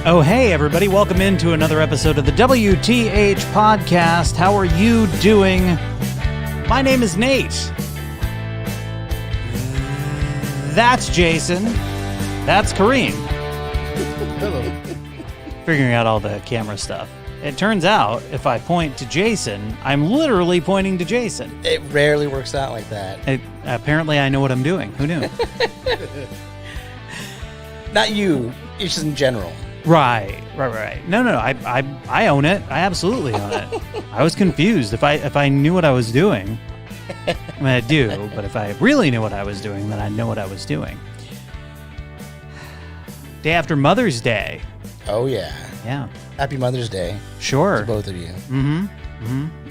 Oh, hey, everybody. Welcome into another episode of the WTH podcast. How are you doing? My name is Nate. That's Jason. That's Kareem. Hello. Figuring out all the camera stuff. It turns out, if I point to Jason, I'm literally pointing to Jason. It rarely works out like that. Apparently, I know what I'm doing. Who knew? Not you. It's just in general. Right. No. I own it. I absolutely own it. I was confused. If I knew what I was doing, I mean, I do. But if I really knew what I was doing, then I know what I was doing. Day after Mother's Day. Oh, yeah. Yeah. Happy Mother's Day. Sure. To both of you.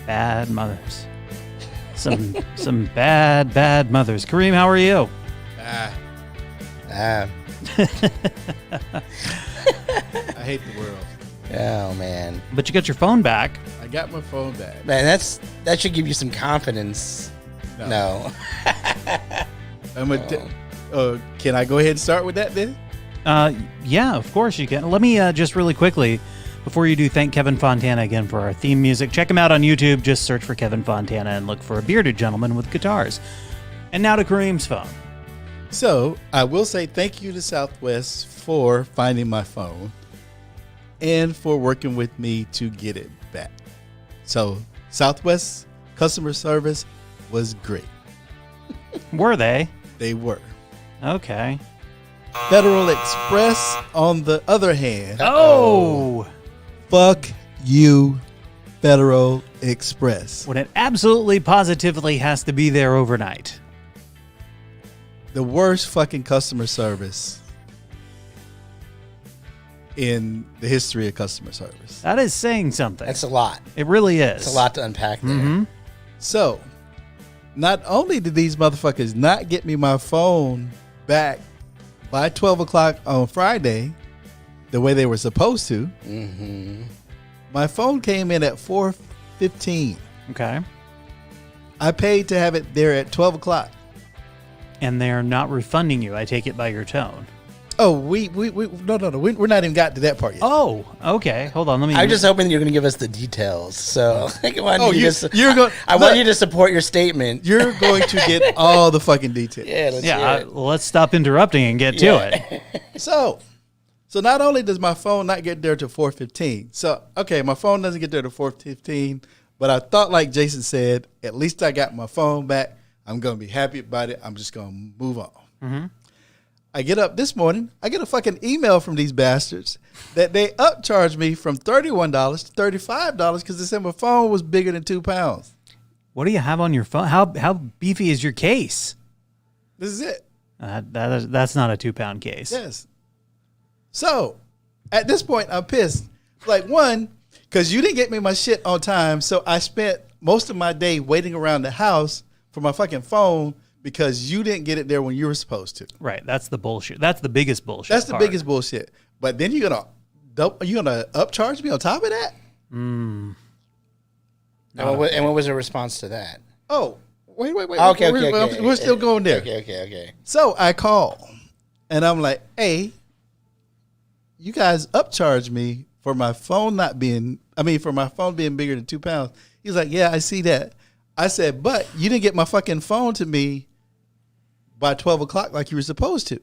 Bad mothers. Some bad mothers. Kareem, how are you? I hate the world. Oh, man. But you got your phone back. I got my phone back. Man, that should give you some confidence. No. Can I go ahead and start with that then? Yeah, of course you can. Let me just really quickly, before you do, thank Kevin Fontana again for our theme music. Check him out on YouTube. Just search for Kevin Fontana and look for a bearded gentleman with guitars. And now to Kareem's phone. So I will say thank you to Southwest for finding my phone and for working with me to get it back. So Southwest customer service was great. Were they? They were. Okay. Federal Express, on the other hand. Oh! Fuck you, Federal Express. When it absolutely positively has to be there overnight. The worst fucking customer service in the history of customer service. That is saying something. That's a lot. It really is. It's a lot to unpack there. Mm-hmm. So, not only did these motherfuckers not get me my phone back by 12 o'clock on Friday, the way they were supposed to, my phone came in at 4:15. Okay. I paid to have it there at 12 o'clock. And they're not refunding you, I take it by your tone. Oh, we're not even got to that part yet. Oh, okay. Hold on, let me... I'm just hoping you're going to give us the details. So I want want you to support your statement. You're going to get all the fucking details. Yeah, let's stop interrupting and get to it. So not only does my phone not get there till 4:15. So, okay, my phone doesn't get there till 4:15, but I thought, like Jason said, at least I got my phone back. I'm going to be happy about it. I'm just going to move on. Mm-hmm. I get up this morning. I get a fucking email from these bastards that they upcharged me from $31 to $35 because they said my phone was bigger than 2 pounds. What do you have on your phone? How beefy is your case? This is it. That's not a 2-pound case. Yes. So, at this point, I'm pissed. Like, one, because you didn't get me my shit on time, so I spent most of my day waiting around the house for my fucking phone because you didn't get it there when you were supposed to. Right. That's the bullshit. That's the biggest bullshit. That's the biggest bullshit. But then you're gonna upcharge me on top of that? And what was the response to that? Oh, wait. Okay. We're still going there. Okay. So I call, and I'm like, hey, you guys upcharged me for my phone for my phone being bigger than 2 pounds. He's like, yeah, I see that. I said, but you didn't get my fucking phone to me by 12 o'clock like you were supposed to.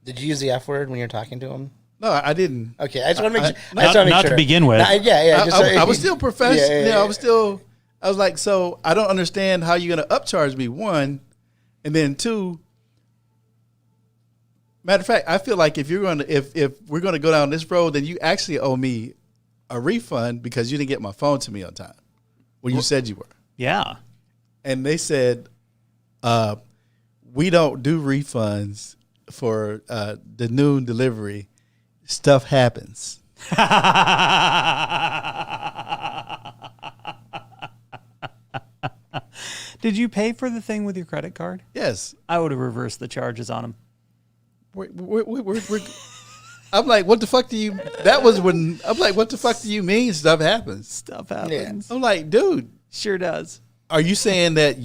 Did you use the F word when you were talking to him? No, I didn't. Okay, I just want to make sure. Not to begin with. I was still professional. Yeah. I was like, so I don't understand how you're going to upcharge me, one. And then two, matter of fact, I feel like if we're going to go down this road, then you actually owe me a refund because you didn't get my phone to me on time when you said you were. Yeah. And they said, we don't do refunds for the noon delivery. Stuff happens. Did you pay for the thing with your credit card? Yes. I would have reversed the charges on them. I'm like, what the fuck do you... That was when... I'm like, what the fuck do you mean stuff happens? Stuff happens. I'm like, dude. Sure does. Are you saying that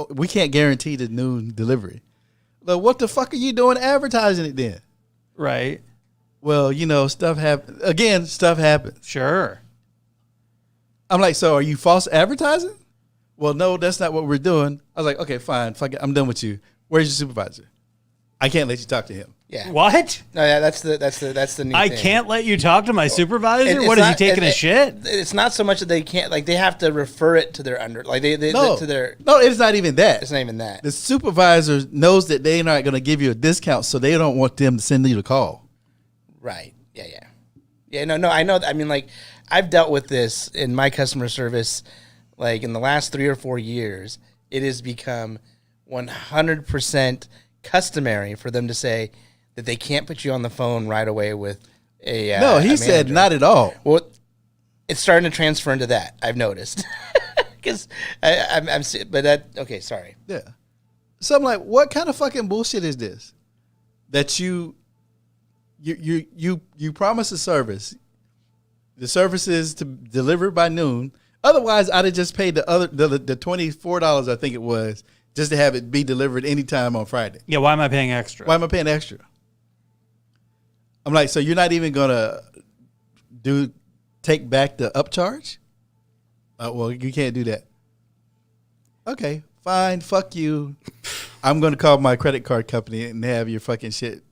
we can't guarantee the noon delivery? Like, what the fuck are you doing advertising it then? Right. well, stuff happens. Again, stuff happens. Sure. I'm like, so are you false advertising? Well, no, that's not what we're doing. I was like, okay, fine. Fuck it. I'm done with you. Where's your supervisor? I can't let you talk to him. Yeah. What? No, yeah, that's the new I thing. can't let you talk to my supervisor? It's What, is he not- taking a shit? It's not so much that they can't, like, they have to refer it to their to their. No, it's not even that. It's not even that. The supervisor knows that they're not going to give you a discount, so they don't want them to send you the call. Right. Yeah. No. I know. I mean, like, I've dealt with this in my customer service. Like, in the last 3 or 4 years, it has become 100% customary for them to say that they can't put you on the phone right away with a. No, he a said manager. not at all. Well, it's starting to transfer into that. I've noticed because I'm. But that okay. Sorry. Yeah. So I'm like, what kind of fucking bullshit is this? That you promise a service. The service is to deliver by noon. Otherwise, I'd have just paid the $24, I think it was, just to have it be delivered anytime on Friday. Yeah, why am I paying extra? Why am I paying extra? I'm like, so you're not even gonna take back the upcharge? Well, you can't do that. Okay, fine, fuck you. I'm gonna call my credit card company and have your fucking shit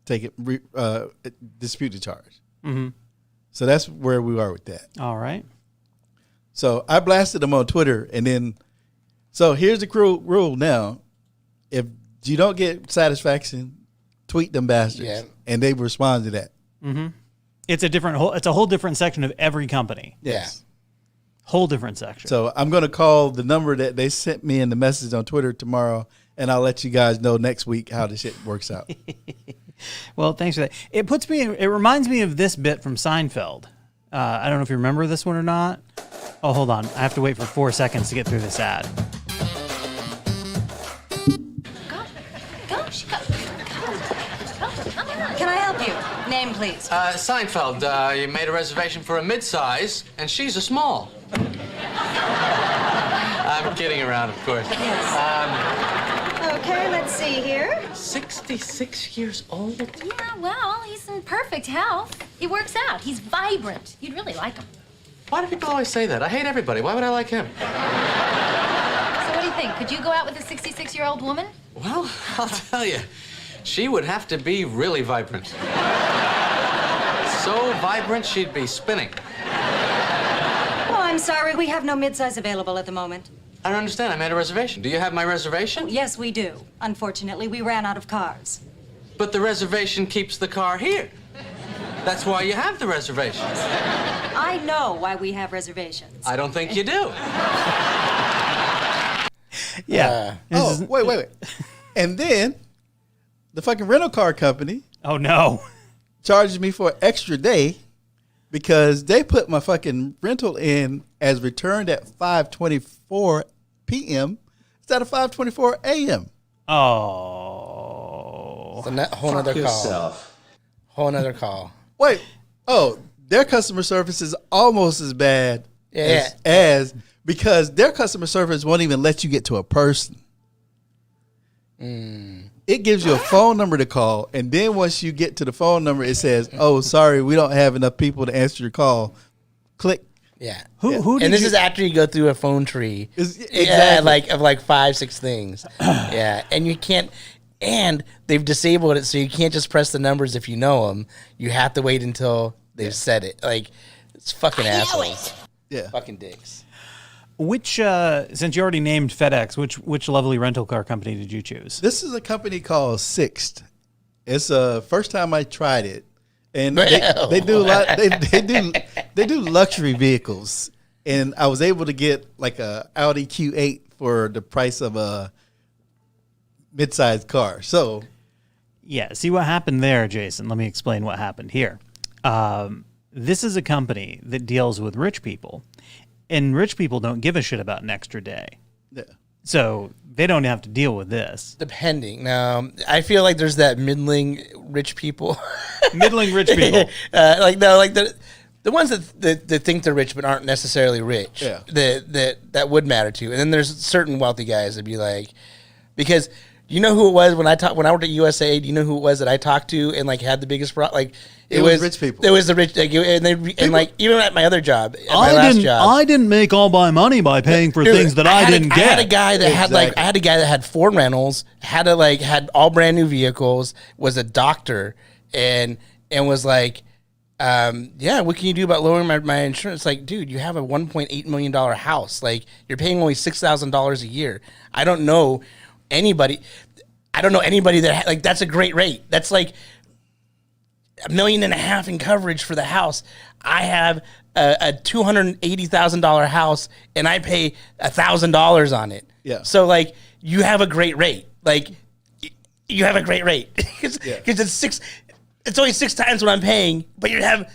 dispute the charge. Mm-hmm. So that's where we are with that. All right. So I blasted them on Twitter, and then, so here's the rule now: if you don't get satisfaction, tweet them bastards, and they respond to that. Mm-hmm. It's a whole different section of every company. Yes. Whole different section. So I'm going to call the number that they sent me in the message on Twitter tomorrow, and I'll let you guys know next week how the shit works out. Well, thanks for that. It reminds me of this bit from Seinfeld. I don't know if you remember this one or not. Oh, hold on. I have to wait for 4 seconds to get through this ad. Can I help you? Name, please. Seinfeld, you made a reservation for a mid-size, and she's a small. I'm kidding around, of course. Yes. Okay, let's see here. 66 years old? Yeah, well, he's in perfect health. He works out. He's vibrant. You'd really like him. Why do people always say that? I hate everybody. Why would I like him? So what do you think? Could you go out with a 66-year-old woman? Well, I'll tell you, she would have to be really vibrant. So vibrant, she'd be spinning. Oh, I'm sorry. We have no midsize available at the moment. I don't understand. I made a reservation. Do you have my reservation? Yes, we do. Unfortunately, we ran out of cars. But the reservation keeps the car here. That's why you have the reservations. I know why we have reservations. I don't think you do. Yeah. Wait. And then the fucking rental car company Oh, no. charged me for an extra day because they put my fucking rental in as returned at 5:24 p.m. instead of 5:24 a.m. Oh. So whole nother call. Whole nother call. Wait. Oh, their customer service is almost as bad as because their customer service won't even let you get to a person. It gives you a phone number to call, and then once you get to the phone number, it says, "Oh, sorry, we don't have enough people to answer your call." Click. Yeah. Who And this is after you go through a phone tree. Exactly. Of 5-6 things. Yeah. And you can't. And they've disabled it so you can't just press the numbers if you know them. You have to wait until they've said it. Like, it's fucking assholes. Yeah. Fucking dicks. Which, since you already named FedEx, which lovely rental car company did you choose? This is a company called Sixt. It's the first time I tried it, and they do a lot. They do luxury vehicles, and I was able to get like a Audi Q8 for the price of a mid-sized car. So, Yeah, see what happened there, Jason. Let me explain what happened here. This is a company that deals with rich people, and rich people don't give a shit about an extra day. yeah. So they don't have to deal with this. Depending. Now, I feel like there's that middling rich people. Middling rich people. The ones that think they're rich but aren't necessarily rich. Yeah. That would matter to. And then there's certain wealthy guys that'd be like, because You know who it was when I worked at USA? Do you know who it was that I talked to and like had the biggest problem? Like it was rich people. It was the rich, like, and like even at my other job, at my last job, I didn't make all my money by paying for things that I didn't get. I had a guy that had 4 rentals, had all brand new vehicles, was a doctor, and was like, yeah, what can you do about lowering my insurance? Like, dude, you have a $1.8 million house. Like, you're paying only $6,000 a year. I don't know anybody that like, that's a great rate. That's like $1.5 million in coverage for the house. I have a $280,000 house and I pay $1,000 on it. Yeah. So like, you have a great rate. Like, you have a great rate because it's only 6 times what I'm paying, but you have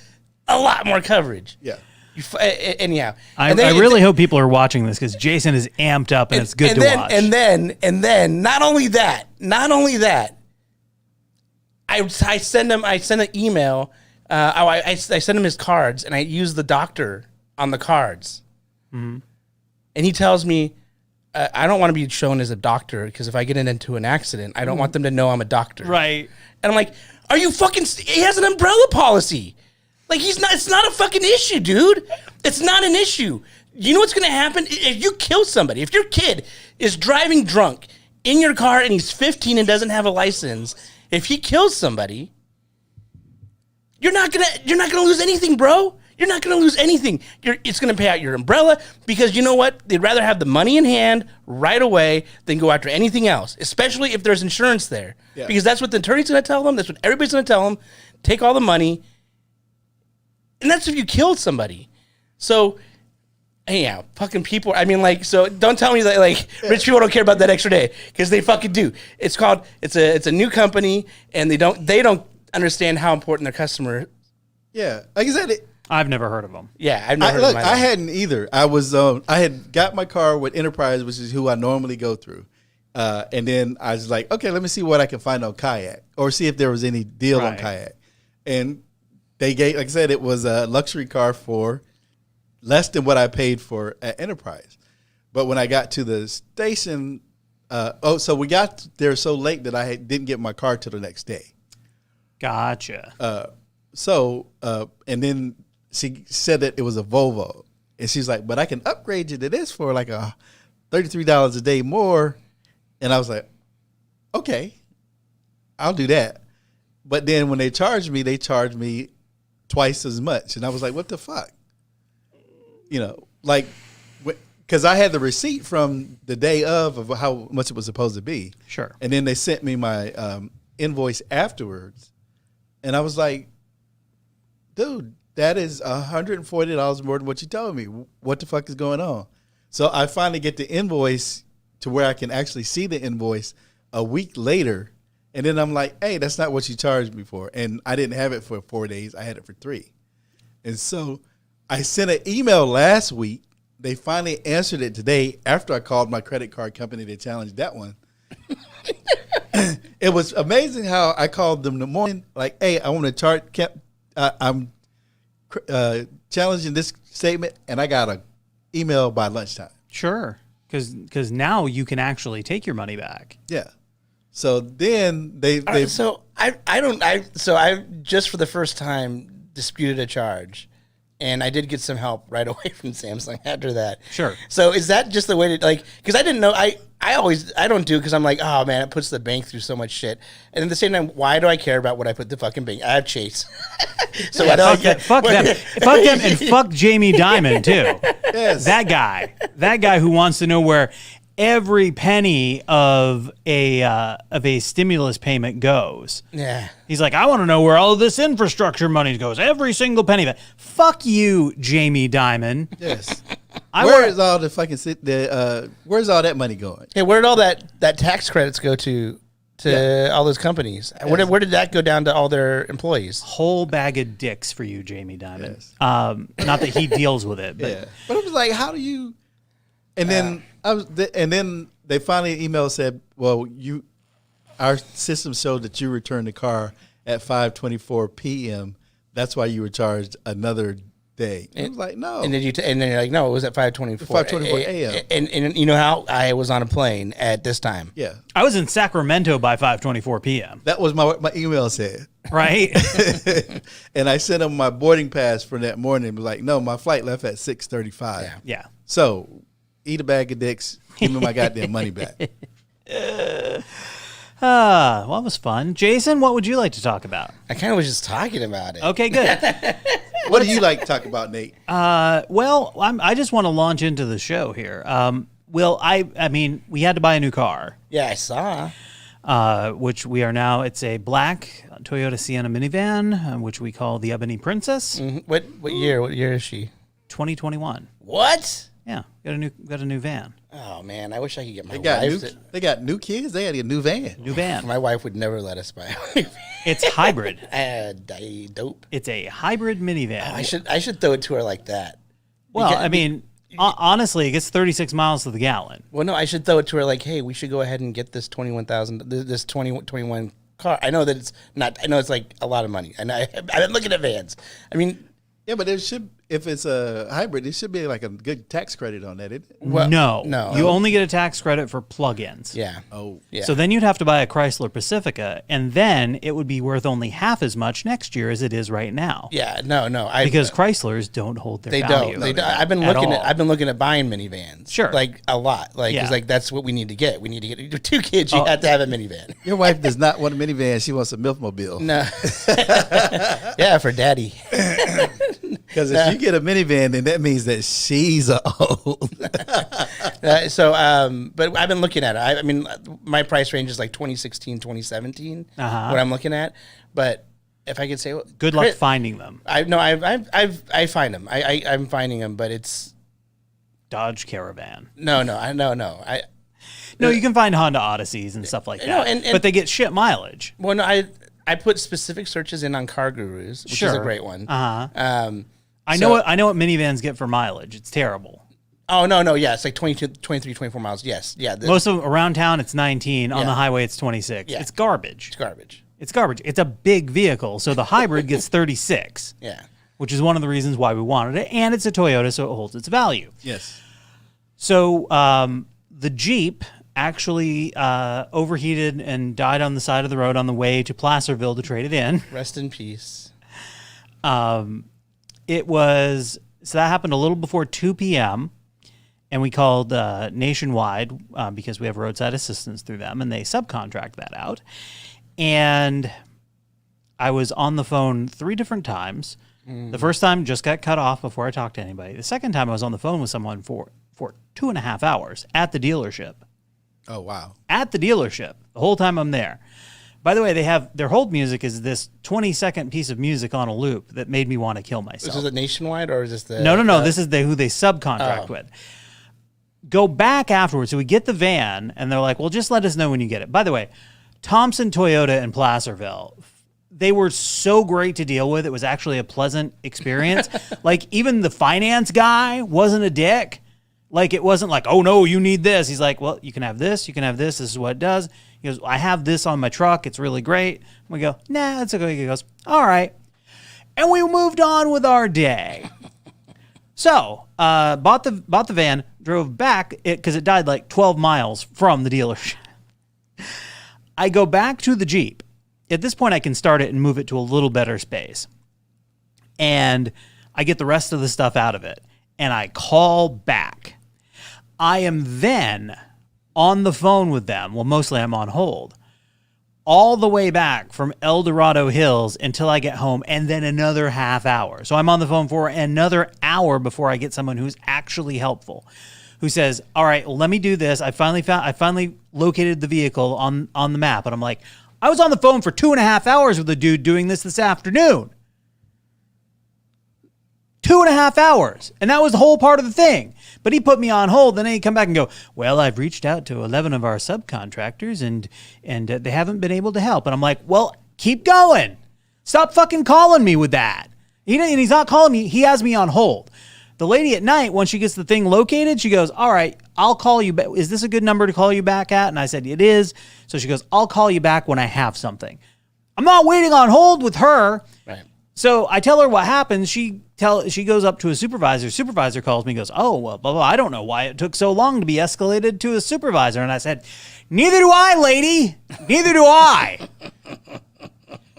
a lot more coverage. Yeah. Anyhow, I really hope people are watching this because Jason is amped up and it's good to watch. And then, not only that, I send an email. I send him his cards, and I use the doctor on the cards. Mm-hmm. And he tells me, I don't want to be shown as a doctor because if I get into an accident, I don't want them to know I'm a doctor. Right. And I'm like, are you fucking? He has an umbrella policy. Like, it's not a fucking issue, dude. It's not an issue. You know what's going to happen? If you kill somebody, if your kid is driving drunk in your car and he's 15 and doesn't have a license, if he kills somebody, you're not going to lose anything, bro. You're not going to lose anything. It's going to pay out your umbrella because you know what? They'd rather have the money in hand right away than go after anything else, especially if there's insurance there. Yeah. Because that's what the attorney's going to tell them. That's what everybody's going to tell them. Take all the money. And that's if you killed somebody. So, anyhow, fucking people. I mean, like, so don't tell me that like rich people don't care about that extra day because they fucking do. It's a new company, and they don't understand how important their customer. Yeah, like I said, I've never heard of them. Yeah, I've never heard of them. I hadn't either. I had got my car with Enterprise, which is who I normally go through, and then I was like, okay, let me see what I can find on Kayak or see if there was any deal on Kayak, and. They gave, like I said, it was a luxury car for less than what I paid for at Enterprise. But when I got to the station, so we got there so late that I didn't get my car till the next day. Gotcha. And then she said that it was a Volvo. And she's like, but I can upgrade you to this for like $33 a day more. And I was like, okay, I'll do that. But then when they charged me twice as much. And I was like, what the fuck? You know, like, because I had the receipt from the day of how much it was supposed to be. Sure. And then they sent me my invoice afterwards. And I was like, dude, that is $140 more than what you told me. What the fuck is going on? So I finally get the invoice to where I can actually see the invoice a week later. And then I'm like, hey, that's not what you charged me for. And I didn't have it for 4 days. I had it for 3. And so I sent an email last week. They finally answered it today after I called my credit card company to challenge that one. It was amazing how I called them in the morning, like, hey, I want to charge, I'm challenging this statement, and I got an email by lunchtime. Sure, because now you can actually take your money back. Yeah. So then they so I just for the first time disputed a charge, and I did get some help right away from Samsung after that. Sure. So is that just the way to, like, because I didn't know, I don't do it because I'm like, oh man, it puts the bank through so much shit, and at the same time, why do I care about what I put the fucking bank? I have Chase. So yeah, fuck them, and fuck Jamie Dimon too. Yes. That guy who wants to know where every penny of a stimulus payment goes. Yeah. He's like, I want to know where all of this infrastructure money goes. Every single penny of it. Fuck you, Jamie Dimon. Yes. Where's all the fucking where's all that money going? Hey, where did all that tax credits go to all those companies? Yes. Where did that go down to all their employees? Whole bag of dicks for you, Jamie Dimon. Yes. Not that he deals with it, but yeah. But it was like, how do you? And then and then they finally emailed said, well, our system showed that you returned the car at 5:24 p.m. That's why you were charged another day. I was like, no. And then and then you're like, no, it was at 5:24. 5:24 a.m. And you know how I was on a plane at this time. Yeah. I was in Sacramento by 5:24 p.m. That was my email said. Right? And I sent them my boarding pass for that morning. It was like, no, my flight left at 6:35. Yeah. So eat a bag of dicks. Give me my goddamn money back. Well, that was fun. Jason, what would you like to talk about? I kind of was just talking about it. Okay, good. What do you like to talk about, Nate? Well, I just want to launch into the show here. Well, I mean, we had to buy a new car, Yeah, I saw. which we are now. It's a black Toyota Sienna minivan, which we call the Ebony Princess, What year? What year is she? 2021. What? Yeah, got a new van. Oh man, I wish I could get my They got new kids. They got to get a new van. New van. My wife would never let us buy a It's hybrid. dope. It's a hybrid minivan. I should throw it to her like that. Well, Because- I mean, honestly, it gets 36 miles to the gallon. Well, no, I should throw it to her like, hey, we should go ahead and get this 2021 car. I know that it's not. I know it's like a lot of money, and I've been looking at vans. I mean, Yeah, but if it's a hybrid, it should be like a good tax credit on that, isn't it? well, no. no, You only get a tax credit for plug-ins. yeah. Oh, Yeah. So then you'd have to buy a Chrysler Pacifica, and then it would be worth only half as much next year as it is right now. Yeah, no. Because Chryslers don't hold their they value. don't. They don't. I've been at looking all. I've been looking at buying minivans. Sure. like a lot. Like Yeah. it's like that's what we need to get. We need to get 2 kids. You have to have a minivan. your wife does not want a minivan. She wants a MILF-mobile. No. Yeah, for daddy. Because if you get a minivan, then that means that she's old. But I've been looking at it. I mean, my price range is like 2016, 2017. Uh-huh. What I'm looking at, but if I could say, Good luck finding them. I find them. I'm finding them, but it's Dodge Caravan. no. No, you can find Honda Odysseys and stuff like that. No, and- but they get shit mileage. Well, no, I put specific searches in on Car Gurus, which is a Sure. great one. Uh-huh. I So- know what minivans get for mileage. It's terrible. Oh no, yeah, it's like 22, 23, 24 miles. Yes, yeah, Most of them around town, it's 19. On Yeah. the highway, it's 26. Yeah. It's garbage. it's garbage. It's garbage. It's a big vehicle, so the hybrid gets 36, Yeah, which is one of the reasons why we wanted it. And it's a Toyota, so it holds its value. Yes. So the Jeep actually overheated and died on the side of the road on the way to Placerville to trade it in. rest in peace. It was, so that happened a little before 2 p.m. And we called Nationwide because we have roadside assistance through them, and they subcontract that out. And I was on the phone 3 different times. The first time just got cut off before I talked to anybody. The second time I was on the phone with someone for 2.5 hours at the dealership. Oh, wow. At the dealership, the whole time I'm there. By the way, they have their hold music is this 20-second piece of music on a loop that made me want to kill myself. Is it Nationwide or is this the? No. This is who they subcontract with. Go back afterwards. So we get the van, and they're like, well, just let us know when you get it. By the way, Thompson Toyota in Placerville, they were so great to deal with. It was actually a pleasant experience. Like, even the finance guy wasn't a dick. Like, it wasn't like, oh, no, you need this. He's like, well, you can have this. You can have this. This is what it does. He goes, I have this on my truck. It's really great. We go, nah, it's okay. He goes, all right. And we moved on with our day. So, bought the van, drove back because it died like 12 miles from the dealership. I go back to the Jeep. At this point, I can start it and move it to a little better space. And I get the rest of the stuff out of it. And I call back. I am then on the phone with them. Well, mostly I'm on hold. All the way back from El Dorado Hills until I get home, and then another half hour. So I'm on the phone for another hour before I get someone who's actually helpful, who says, all right, well, let me do this. I finally located the vehicle on the map. And I'm like, I was on the phone for 2.5 hours with a dude doing this afternoon. 2.5 hours. And that was the whole part of the thing. But he put me on hold. Then he come back and go, well, I've reached out to 11 of our subcontractors and they haven't been able to help. And I'm like, well, keep going. Stop fucking calling me with that. And he's not calling me. He has me on hold. The lady at night, once she gets the thing located, she goes, all right, I'll call you back. Is this a good number to call you back at? And I said, it is. So she goes, I'll call you back when I have something. I'm not waiting on hold with her. Right. So I tell her what happens. She goes up to a supervisor. Supervisor calls me, goes, oh, well, blah, blah, I don't know why it took so long to be escalated to a supervisor. And I said, neither do I, lady. Neither do I.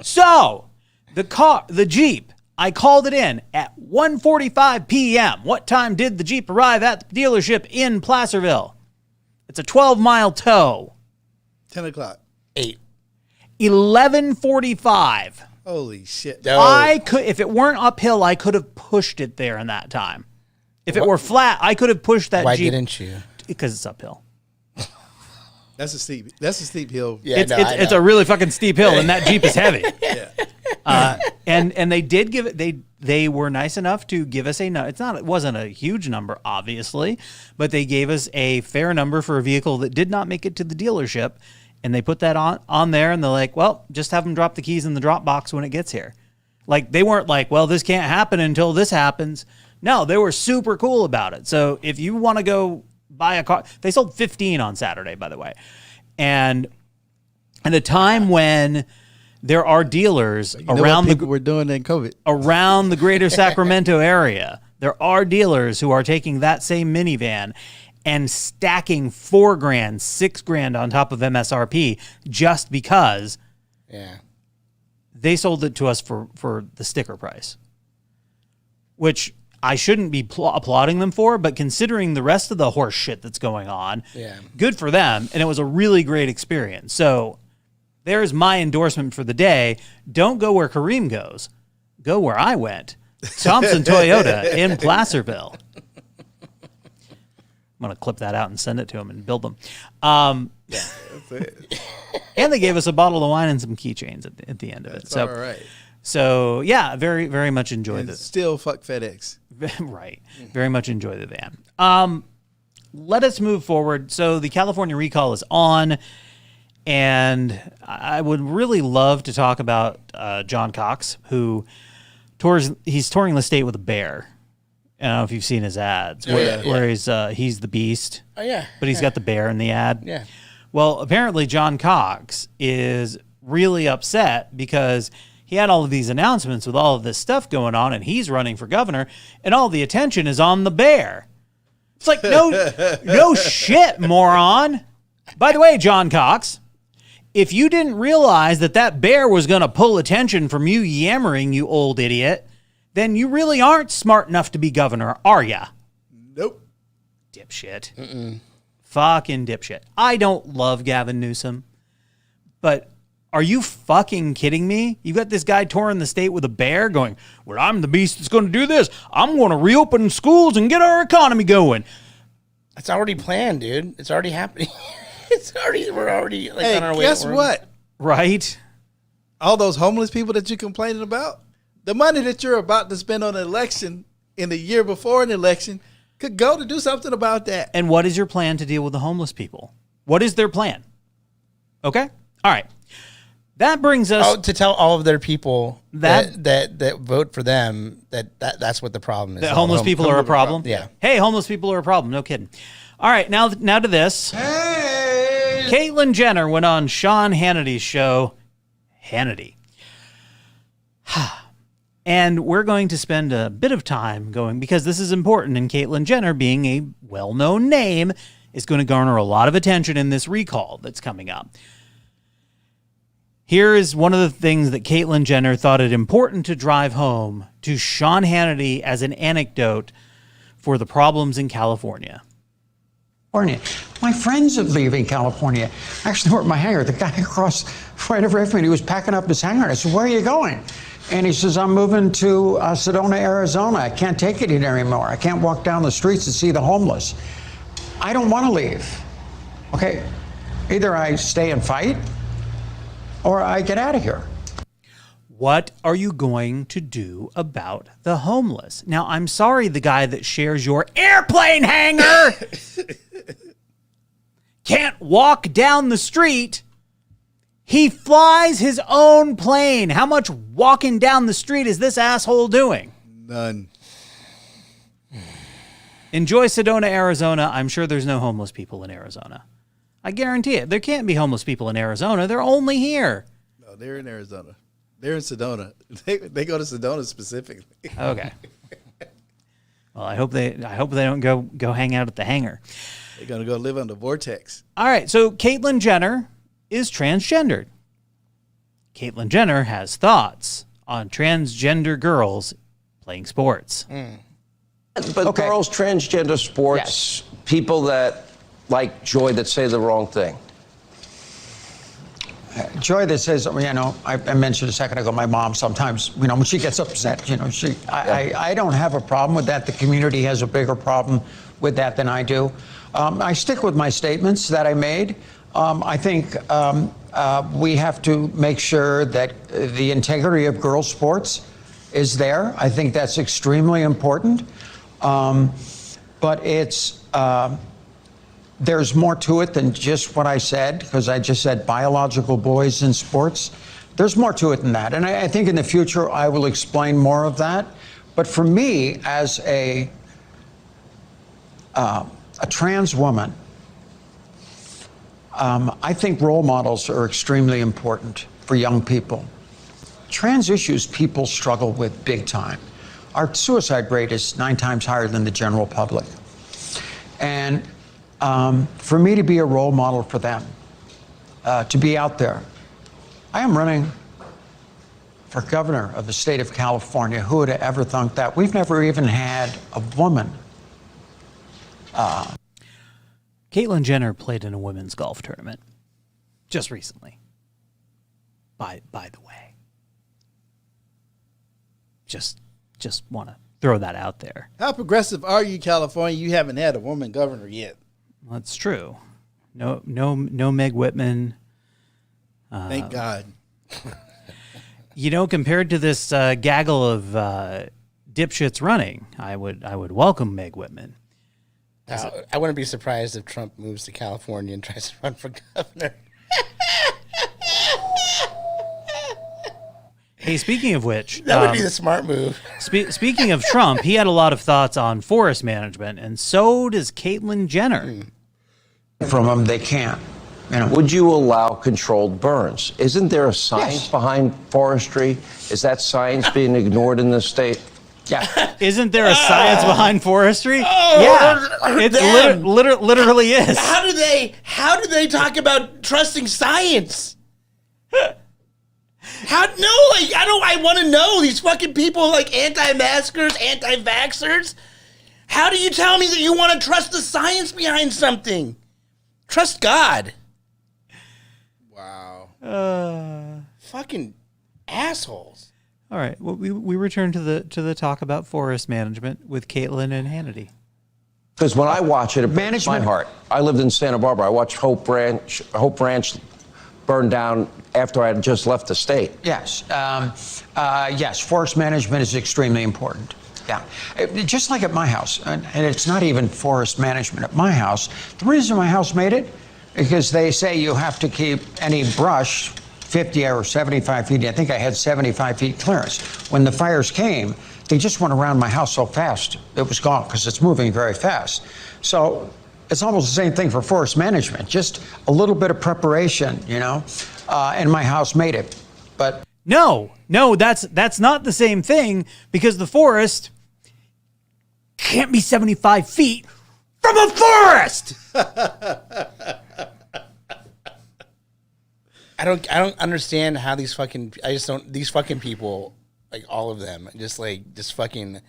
So the Jeep, I called it in at 1:45 p.m. What time did the Jeep arrive at the dealership in Placerville? It's a 12-mile tow. 10 o'clock. 8. 11:45. Holy shit. No. I could, if it weren't uphill, I could have pushed it there in that time. If it were flat, I could have pushed that Why Jeep. didn't you? Because it's uphill. That's a steep hill. Yeah, It's a really fucking steep hill, and that Jeep is heavy. Yeah. And they did give it. They were nice enough to give us it wasn't a huge number, obviously, but they gave us a fair number for a vehicle that did not make it to the dealership, and they put that on there, and they're like, well, just have them drop the keys in the drop box when it gets here. Like, they weren't like, well, this can't happen until this happens. No, they were super cool about it. So if you want to go buy a car, they sold 15 on Saturday, by the way, and at a time when there are dealers around what people were doing in COVID. Around the greater Sacramento area, there are dealers who are taking that same minivan and stacking $4,000, $6,000 on top of MSRP just because they sold it to us for the sticker price, which I shouldn't be applauding them for, but considering the rest of the horse shit that's going on, good for them. And it was a really great experience. So there's my endorsement for the day. Don't go where Kareem goes. Go where I went. Thompson Toyota in Placerville. I'm going to clip that out and send it to them and build them. That's it. And they gave us a bottle of wine and some keychains at the end of it. So, all right. So, yeah, very, very much enjoyed this. Still fuck FedEx. Right. Very much enjoy the van. Let us move forward. So the California recall is on, and I would really love to talk about John Cox, who he's touring the state with a bear. I don't know if you've seen his ads where he's the beast. Oh, yeah. But he's got the bear in the ad. Yeah. Well, apparently John Cox is really upset because he had all of these announcements with all of this stuff going on, and he's running for governor, and all the attention is on the bear. It's like, no shit, moron. By the way, John Cox, if you didn't realize that bear was going to pull attention from you yammering, you old idiot, then you really aren't smart enough to be governor, are ya? Nope. Dipshit. Fucking dipshit. I don't love Gavin Newsom, but are you fucking kidding me? You got this guy touring the state with a bear going, well, I'm the beast that's going to do this. I'm going to reopen schools and get our economy going. It's already planned, dude. It's already happening. We're already Hey, on our way. guess what? Right? All those homeless people that you're complaining about, the money that you're about to spend on an election in the year before an election could go to do something about that. And what is your plan to deal with the homeless people? What is their plan? Okay? All right. That brings us to tell all of their people that vote for them that's what the problem is. That homeless people are a problem? Yeah. Hey, homeless people are a problem. No kidding. All right, now to this. Hey! Caitlyn Jenner went on Sean Hannity's show, Hannity. And we're going to spend a bit of time going, because this is important, and Caitlyn Jenner, being a well-known name, is going to garner a lot of attention in this recall that's coming up. Here is one of the things that Caitlyn Jenner thought it important to drive home to Sean Hannity as an anecdote for the problems in California. My friends are leaving California. Actually, were at my hangar. The guy across right over from me, he was packing up his hangar. I said, where are you going? And he says, I'm moving to Sedona, Arizona. I can't take it here anymore. I can't walk down the streets and see the homeless. I don't want to leave. Okay, either I stay and fight or I get out of here. What are you going to do about the homeless? Now, I'm sorry, the guy that shares your airplane hangar can't walk down the street. He flies his own plane. How much walking down the street is this asshole doing? None. Enjoy Sedona, Arizona. I'm sure there's no homeless people in Arizona. I guarantee it. There can't be homeless people in Arizona. They're only here. No, they're in Arizona. They're in Sedona. They go to Sedona specifically. Okay. Well, I hope they don't go hang out at the hangar. They're gonna go live on the vortex. All right, so Caitlyn Jenner is transgendered. Caitlyn Jenner has thoughts on transgender girls playing sports. But girls, transgender sports, people that like Joy that say the wrong thing. Joy that says, I mentioned a second ago, my mom sometimes, when she gets upset, I don't have a problem with that. The community has a bigger problem with that than I do. I stick with my statements that I made. I think we have to make sure that the integrity of girls' sports is there. I think that's extremely important. But there's more to it than just what I said, because I just said biological boys in sports. There's more to it than that. And I think in the future I will explain more of that. But for me, as a trans woman, I think role models are extremely important for young people. Trans issues people struggle with big time. Our suicide rate is 9 times higher than the general public. And for me to be a role model for them, to be out there. I am running for governor of the state of California. Who would have ever thunk that? We've never even had a woman. Caitlyn Jenner played in a women's golf tournament just recently. By the way. Just want to throw that out there. How progressive are you, California? You haven't had a woman governor yet. That's true. No Meg Whitman. Thank God. Compared to this gaggle of dipshits running, I would welcome Meg Whitman. I wouldn't be surprised if Trump moves to California and tries to run for governor. Hey, speaking of which, that would be the smart move. Speaking of Trump, he had a lot of thoughts on forest management, and so does Caitlyn Jenner. From them, they can't. Would you allow controlled burns? Isn't there a science behind forestry? Is that science being ignored in this state? Yeah. Isn't there a science behind forestry? Yeah. It literally is. How do they talk about trusting science? I want to know these fucking people like anti-maskers, anti-vaxxers. How do you tell me that you want to trust the science behind something? Trust God. Wow. Fucking assholes. All right. Well, we return to the talk about forest management with Caitlyn and Hannity. Because when I watch it breaks my heart. I lived in Santa Barbara. I watched Hope Ranch burn down after I had just left the state. Yes. Yes, forest management is extremely important. Yeah. Just like at my house, and it's not even forest management at my house. The reason my house made it, because they say you have to keep any brush 50 or 75 feet. I think I had 75 feet clearance. When the fires came, they just went around my house so fast, it was gone because it's moving very fast. So it's almost the same thing for forest management, just a little bit of preparation, and my house made it. But No, that's not the same thing, because the forest can't be 75 feet from a forest. I don't understand how these fucking people, like all of them, just fucking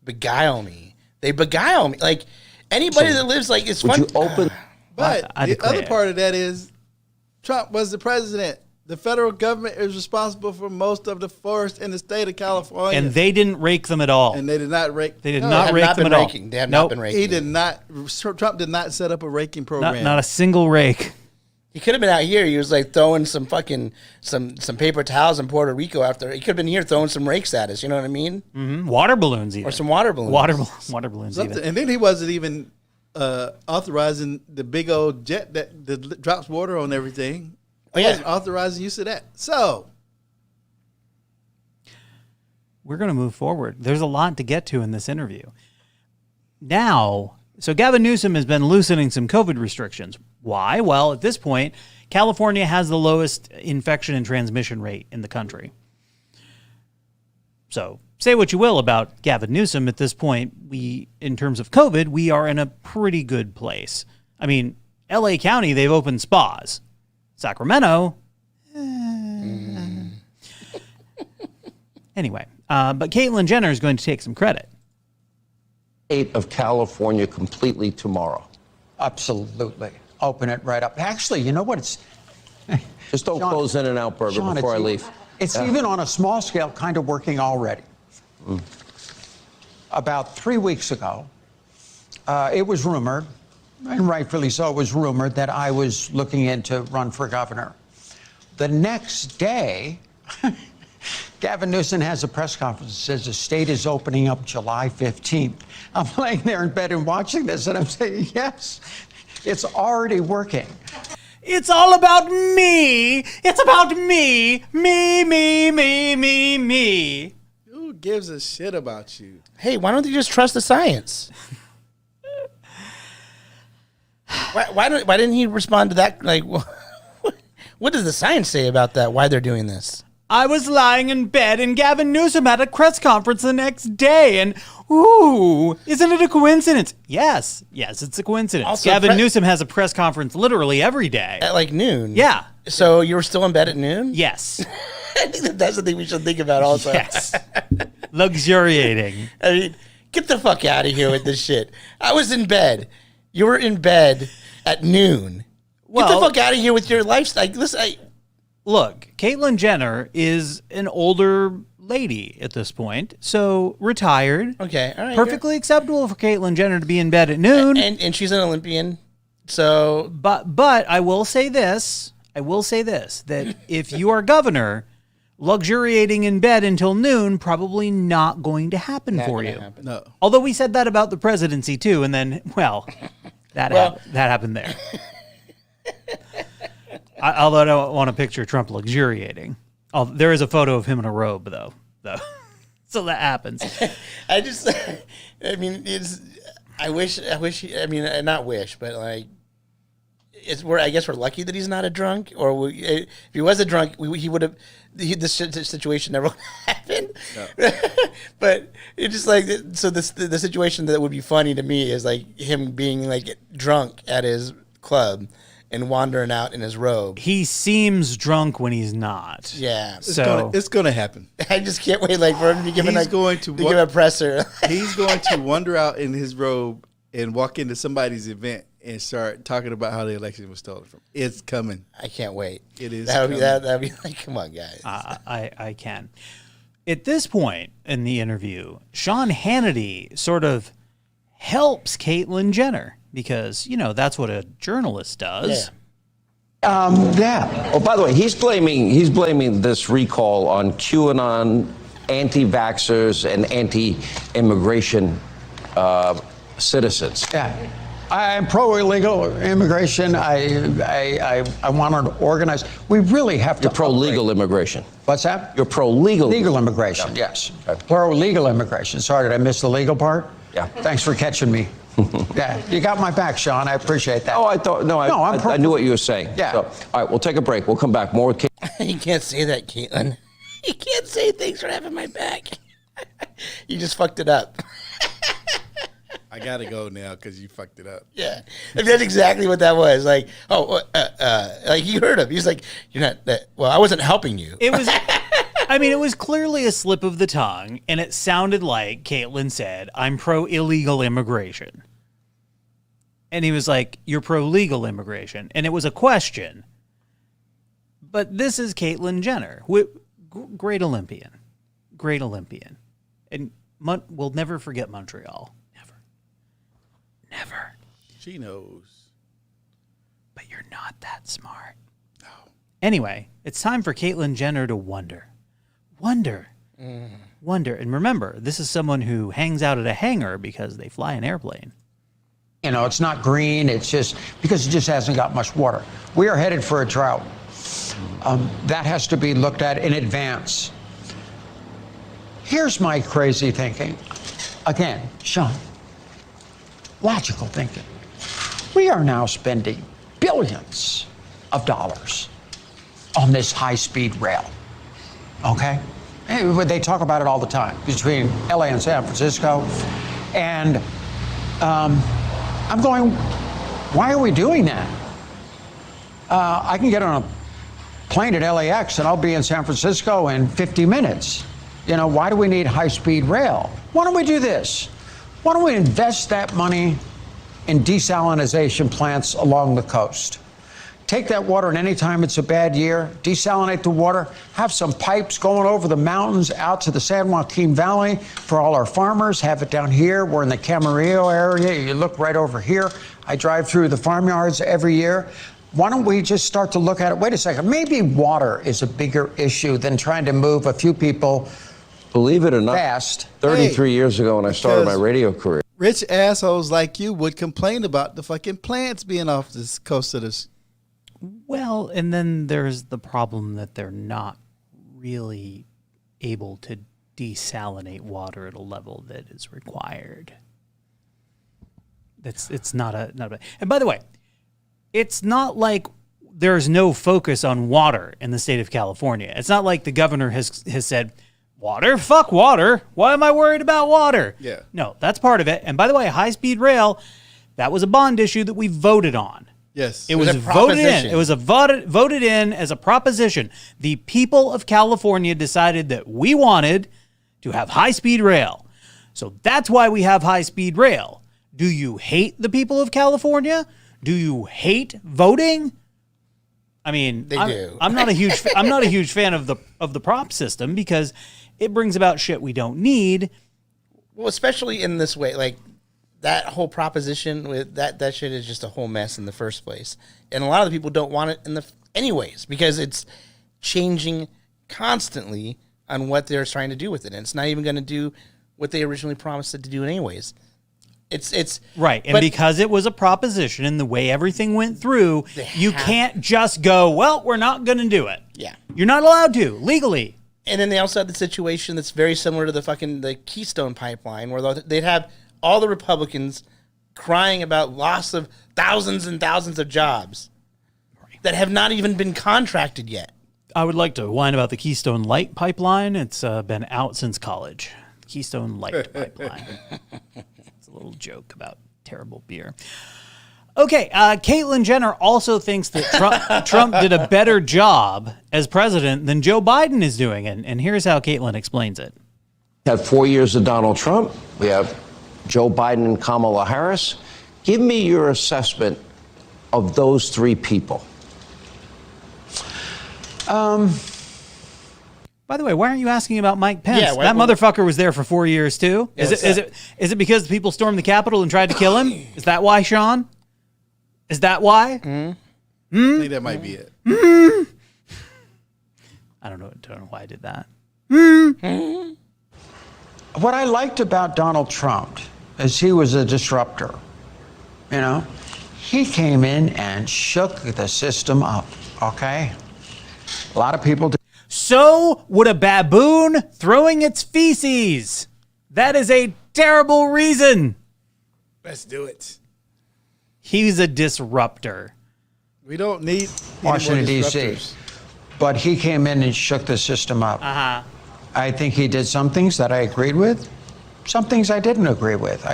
beguile me. They beguile me. Like anybody that lives like it's fun. Would you open? But the other part of that is Trump was the president. The federal government is responsible for most of the forest in the state of California. And they didn't rake them at all. And they did not rake. They did not rake them at all. They have not been raking. He did not. Trump did not set up a raking program. Not a single rake. He could have been out here. He was like throwing some fucking some paper towels in Puerto Rico after. He could have been here throwing some rakes at us. You know what I mean? Mm-hmm. Water balloons even. Or some water balloons. Water balloons even. And then he wasn't even authorizing the big old jet that drops water on everything. Oh, yeah. Wasn't authorizing use of that. So we're going to move forward. There's a lot to get to in this interview. Now, so Gavin Newsom has been loosening some COVID restrictions. Why? Well, at this point, California has the lowest infection and transmission rate in the country. So say what you will about Gavin Newsom. At this point, in terms of COVID, we are in a pretty good place. I mean, LA County, they've opened spas. Sacramento, Anyway, but Caitlyn Jenner is going to take some credit. State of California completely tomorrow. Absolutely. Open it right up. Actually, you know what? Just don't close In and Out Burger Sean, before I leave. It's even on a small scale kind of working already. About 3 weeks ago, it was rumored, and rightfully so, it was rumored that I was looking in to run for governor. The next day, Gavin Newsom has a press conference that says the state is opening up July 15th. I'm laying there in bed and watching this, and I'm saying, yes, it's already working. It's all about me. It's about me. Me. Who gives a shit about you? Hey, why don't you just trust the science? why didn't he respond to that? Like, what does the science say about that? Why they're doing this? I was lying in bed and Gavin Newsom had a press conference the next day and ooh, isn't it a coincidence? Yes, it's a coincidence. Also, Gavin Newsom has a press conference literally every day. At like noon? Yeah. So you were still in bed at noon? Yes. I think that's the thing we should think about also. Yes. Luxuriating. I mean, get the fuck out of here with this shit. I was in bed. You were in bed at noon. Get the fuck out of here with your lifestyle. Listen, look, Caitlyn Jenner is an older lady at this point, so retired. Okay, all right. Perfectly acceptable for Caitlyn Jenner to be in bed at noon. And she's an Olympian, so... But I will say this, that if you are governor, luxuriating in bed until noon, probably not going to happen for you. No. Although we said that about the presidency too, and then, well, that happened there. Although I don't want to picture Trump luxuriating. Oh, there is a photo of him in a robe, though. So that happens. I mean, not wish, but like, I guess we're lucky that he's not a drunk. Or if he was a drunk, he would have. This situation never would happen. No. But it's just like, so the situation that would be funny to me is like him being like drunk at his club and wandering out in his robe. He seems drunk when he's not. Yeah. It's gonna happen. I just can't wait for him to be given give a presser. He's going to wander out in his robe and walk into somebody's event and start talking about how the election was stolen from. It's coming. I can't wait. It is. That'd be like, come on, guys. I can. At this point in the interview, Sean Hannity sort of helps Caitlyn Jenner. Because, that's what a journalist does. Yeah. Oh, by the way, he's blaming this recall on QAnon, anti-vaxxers, and anti-immigration citizens. Yeah. I'm pro-illegal immigration. I want to organize. We really have to. You're pro-legal immigration. What's that? You're pro-legal. Legal immigration, yes. Pro-legal immigration. Sorry, did I miss the legal part? Yeah. Thanks for catching me. Yeah, you got my back, Sean. I appreciate that. Oh, I knew what you were saying. Yeah. So, all right, we'll take a break. We'll come back. More with Caitlyn. You can't say that, Caitlyn. You can't say thanks for having my back. You just fucked it up. I gotta go now because you fucked it up. Yeah, that's exactly what that was. Like, like you heard him. He's like, "You're not that." Well, I wasn't helping you. It was. I mean, it was clearly a slip of the tongue, and it sounded like Caitlyn said, "I'm pro-illegal immigration," and he was like, "You're pro-legal immigration," and it was a question. But this is Caitlyn Jenner, great Olympian, and we'll never forget Montreal. Never. She knows. But you're not that smart. No. Anyway, it's time for Caitlyn Jenner to wonder. Wonder. And remember, this is someone who hangs out at a hangar because they fly an airplane. It's not green. It's just because it just hasn't got much water. We are headed for a drought. That has to be looked at in advance. Here's my crazy thinking. Again, Sean. Logical thinking. We are now spending billions of dollars on this high-speed rail, okay? They talk about it all the time between LA and San Francisco. And I'm going, why are we doing that? I can get on a plane at LAX and I'll be in San Francisco in 50 minutes. You know, why do we need high-speed rail? Why don't we do this? Why don't we invest that money in desalination plants along the coast? Take that water, and anytime it's a bad year, desalinate the water, have some pipes going over the mountains out to the San Joaquin Valley for all our farmers, have it down here. We're in the Camarillo area. You look right over here. I drive through the farmyards every year. Why don't we just start to look at it? Wait a second, maybe water is a bigger issue than trying to move a few people. Believe it or not, fast. 33 years ago when I started my radio career. Rich assholes like you would complain about the fucking plants being off this coast of this. Well, and then there's the problem that they're not really able to desalinate water at a level that is required. It's not a. And by the way, it's not like there's no focus on water in the state of California. It's not like the governor has said, water? Fuck water. Why am I worried about water? Yeah. No, that's part of it. And by the way, high-speed rail, that was a bond issue that we voted on. Yes. It was voted in. It was voted in as a proposition. The people of California decided that we wanted to have high-speed rail. So that's why we have high-speed rail. Do you hate the people of California? Do you hate voting? I mean, I'm not a huge fan of the prop system because it brings about shit we don't need. Well, especially in this way, like that whole proposition with that shit is just a whole mess in the first place. And a lot of the people don't want it anyways because it's changing constantly on what they're trying to do with it. And it's not even going to do what they originally promised it to do anyways. It's right. And because it was a proposition and the way everything went through, you can't just go, well, we're not going to do it. Yeah. You're not allowed to legally. And then they also had the situation that's very similar to the Keystone Pipeline, where they'd have all the Republicans crying about loss of thousands and thousands of jobs that have not even been contracted yet. I would like to whine about the Keystone Light Pipeline. It's been out since college. Keystone Light Pipeline. It's a little joke about terrible beer. Okay, Caitlyn Jenner also thinks that Trump did a better job as president than Joe Biden is doing. And here's how Caitlyn explains it. We have 4 years of Donald Trump. We have Joe Biden and Kamala Harris. Give me your assessment of those three people. By the way, why aren't you asking about Mike Pence? Yeah, that motherfucker was there for 4 years too. Yeah, Is it because people stormed the Capitol and tried to kill him? Is that why, Sean? Is that why? I think that might be it. I don't know why I did that. What I liked about Donald Trump is he was a disruptor. You know, he came in and shook the system up, okay? A lot of people do. So would a baboon throwing its feces. That is a terrible reason. Let's do it. He's a disruptor. We don't need Washington, D.C. But he came in and shook the system up. I think he did some things that I agreed with, some things I didn't agree with.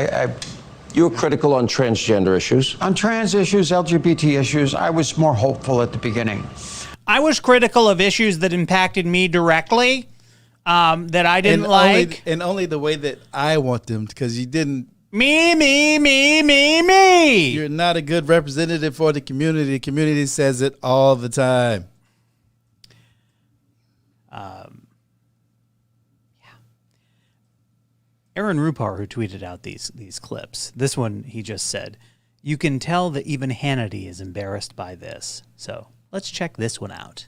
You were critical on transgender issues. On trans issues, LGBT issues, I was more hopeful at the beginning. I was critical of issues that impacted me directly, that I didn't like. Only the way that I want them, because you didn't. Me. You're not a good representative for the community. The community says it all the time. Aaron Rupar, who tweeted out these clips, this one he just said, "You can tell that even Hannity is embarrassed by this." So let's check this one out.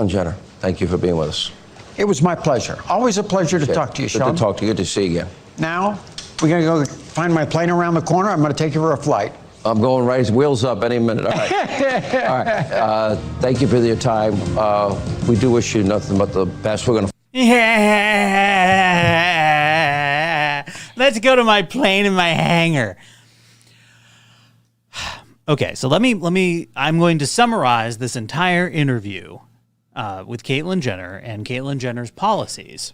Jenner, thank you for being with us. It was my pleasure. Always a pleasure to talk to you, Sean. Good to talk to you. Good to see you again. Now, we're going to go find my plane around the corner. I'm going to take you for a flight. I'm going right, wheels up any minute. All right. All right. Thank you for your time. We do wish you nothing but the best. We're going to. Let's go to my plane and my hangar. Okay, so let me I'm going to summarize this entire interview with Caitlyn Jenner and Caitlyn Jenner's policies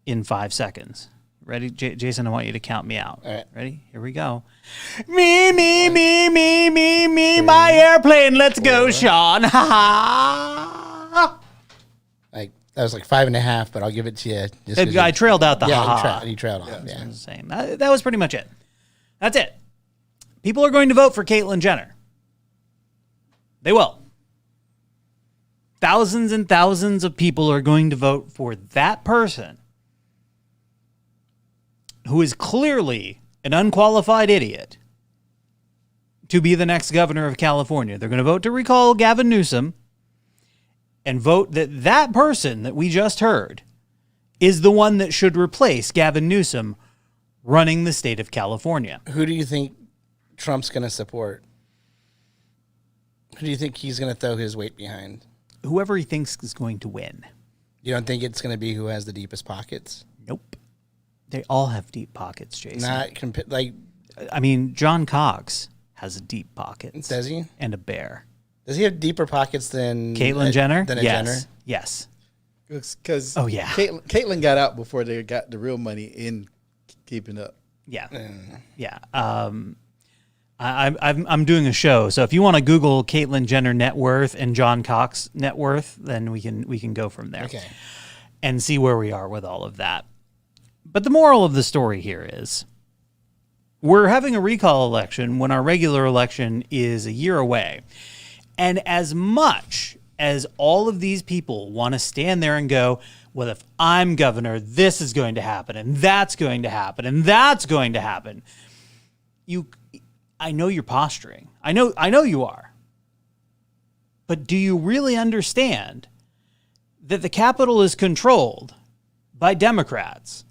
in 5 seconds. Ready, Jason? I want you to count me out. All right. Ready? Here we go. Me, my airplane. Let's go, Sean. Ha ha. Like that was like 5.5, but I'll give it to you. Just I trailed out the ha-ha. You trailed off. Yeah. Saying that was pretty much it. That's it. People are going to vote for Caitlyn Jenner. They will. Thousands and thousands of people are going to vote for that person who is clearly an unqualified idiot to be the next governor of California. They're going to vote to recall Gavin Newsom and vote that that person that we just heard is the one that should replace Gavin Newsom running the state of California. Who do you think Trump's going to support? Who do you think he's going to throw his weight behind? Whoever he thinks is going to win. You don't think it's going to be who has the deepest pockets? Nope. They all have deep pockets, Jason. I mean, John Cox has deep pockets. Does he? And a bear. Does he have deeper pockets than Caitlyn Jenner? Than a yes. Jenner? Yes. Because Caitlyn got out before they got the real money in Keeping Up. Yeah. Yeah. I'm doing a show, so if you want to Google Caitlyn Jenner net worth and John Cox net worth, then we can go from there. Okay. And see where we are with all of that. But the moral of the story here is we're having a recall election when our regular election is a year away. And as much as all of these people want to stand there and go, well, if I'm governor, this is going to happen, and that's going to happen, and that's going to happen. I know you're posturing. I know you are. But do you really understand that the Capitol is controlled by Democrats?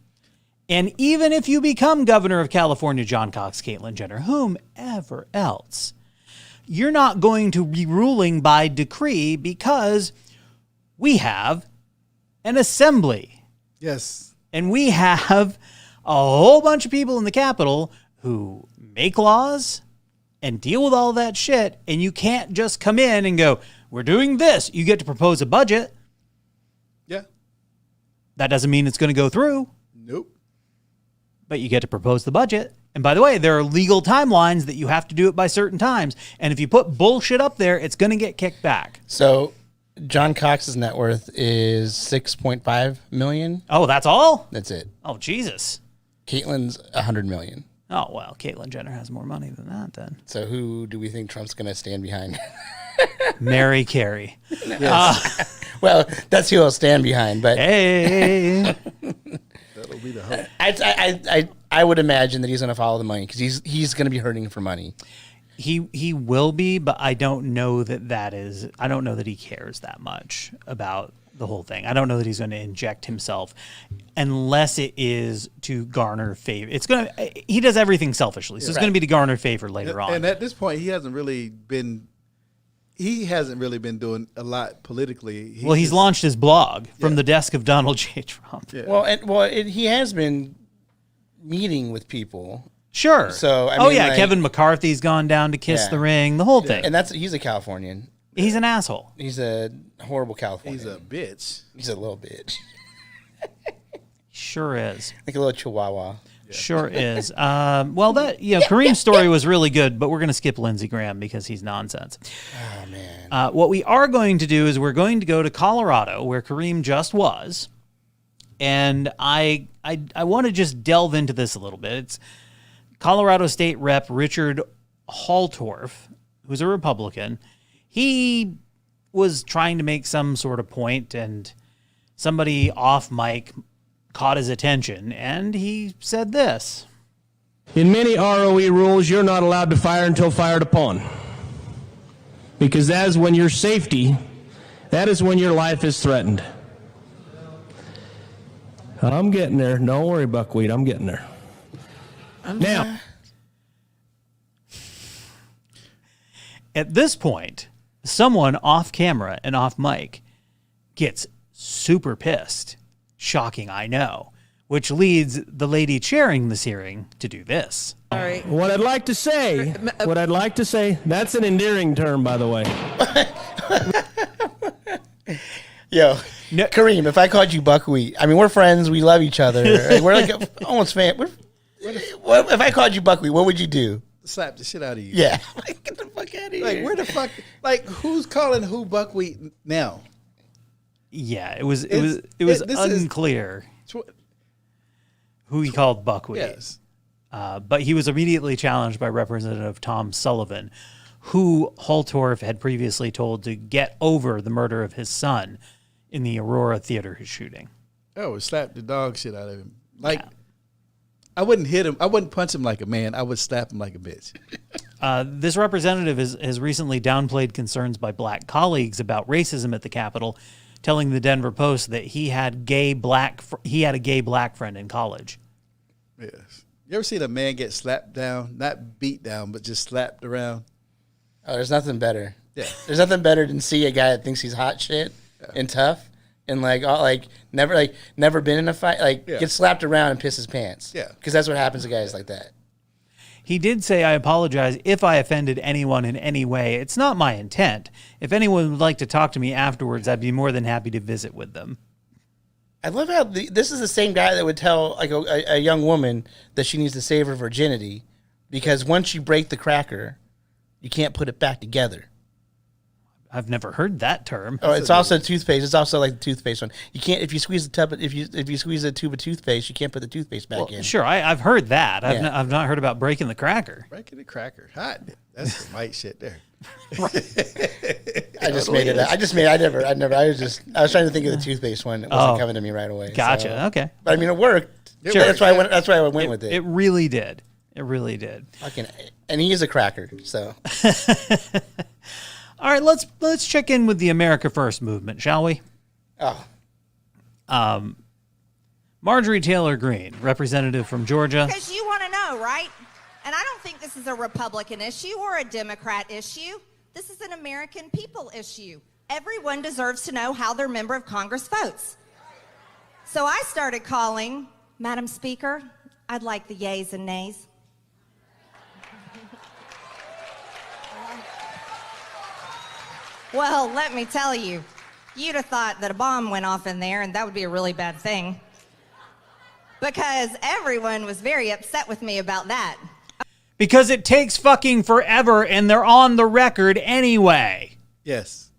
And even if you become governor of California, John Cox, Caitlyn Jenner, whomever else, you're not going to be ruling by decree because we have an assembly. Yes. And we have a whole bunch of people in the Capitol who make laws and deal with all that shit. And you can't just come in and go, we're doing this. You get to propose a budget. Yeah. That doesn't mean it's going to go through. Nope. But you get to propose the budget. And by the way, there are legal timelines that you have to do it by certain times. And if you put bullshit up there, it's going to get kicked back. So John Cox's net worth is $6.5 million. Oh, that's all? That's it. Oh, Jesus. Caitlyn's $100 million. Oh, well, Caitlyn Jenner has more money than that then. So who do we think Trump's going to stand behind? Mary Carey. Yes. Well, that's who I'll stand behind. But hey. That'll be the hope. I would imagine that he's going to follow the money because he's going to be hurting for money. He will be, but I don't know I don't know that he cares that much about the whole thing. I don't know that he's going to inject himself unless it is to garner favor. He does everything selfishly. So it's going to be to garner favor later on. And at this point, he hasn't really been doing a lot politically. He's launched his blog from the desk of Donald J. Trump. Yeah. He has been meeting with people. Sure. So I mean, Kevin McCarthy's gone down to kiss the ring. The whole thing. And he's a Californian. He's an asshole. He's a horrible Californian. He's a bitch. He's a little bitch. Sure is. Like a little chihuahua. Yeah. Sure is. Kareem's story was really good, but we're going to skip Lindsey Graham because he's nonsense. Oh, man. What we are going to do is we're going to go to Colorado, where Kareem just was. And I want to just delve into this a little bit. It's Colorado State Rep Richard Haltorf, who's a Republican. He was trying to make some sort of point, and somebody off mic caught his attention, and he said this. In many ROE rules, you're not allowed to fire until fired upon. Because that is when your safety, that is when your life is threatened. I'm getting there. Don't worry, Buckwheat. I'm getting there. Now, at this point, someone off camera and off mic gets super pissed. Shocking, I know. Which leads the lady chairing this hearing to do this. all right. What I'd like to say, that's an endearing term, by the way. Yo, Kareem, if I called you buckwheat, I mean, we're friends. We love each other. Like, we're like almost fans. If I called you buckwheat, what would you do? Slap the shit out of you. Yeah. Get the fuck out of here. Like, where the fuck? Like, who's calling who buckwheat now? Yeah, it was unclear who he called buckwheat. Yes. But he was immediately challenged by Representative Tom Sullivan, who Holtorf had previously told to get over the murder of his son in the Aurora theater shooting. Oh, slap the dog shit out of him. Like, I wouldn't hit him. I wouldn't punch him like a man. I would slap him like a bitch. This representative has recently downplayed concerns by black colleagues about racism at the Capitol, telling the Denver Post that he had a gay black friend in college. Yes. You ever seen a man get slapped down, not beat down, but just slapped around? Oh, there's nothing better. Yeah. There's nothing better than see a guy that thinks he's hot shit and tough and never been in a fight, get slapped around and piss his pants. Yeah. Because that's what happens to guys like that. He did say, "I apologize if I offended anyone in any way. It's not my intent. If anyone would like to talk to me afterwards, I'd be more than happy to visit with them." I love how this is the same guy that would tell like a young woman that she needs to save her virginity because once you break the cracker, you can't put it back together. I've never heard that term. Oh, it's also toothpaste. It's also like the toothpaste one. You can't if you squeeze the tub. If you squeeze a tube of toothpaste, you can't put the toothpaste back in. Sure, I've heard that. I've not heard about breaking the cracker. Breaking the cracker, hot. That's some white shit there. I just made it. I was trying to think of the toothpaste one. It wasn't coming to me right away. Gotcha. So. Okay. But I mean, it worked. Sure. That's why I went with it. It really did. It really did. And he is a cracker. So. All right, let's check in with the America First movement, shall we? Oh. Marjorie Taylor Greene, representative from Georgia. Because you want to know, right? And I don't think this is a Republican issue or a Democrat issue. This is an American people issue. Everyone deserves to know how their member of Congress votes. So I started calling, Madam Speaker, I'd like the yays and nays. Well, let me tell you, you'd have thought that a bomb went off in there and that would be a really bad thing. Because everyone was very upset with me about that. Because it takes fucking forever and they're on the record anyway. Yes.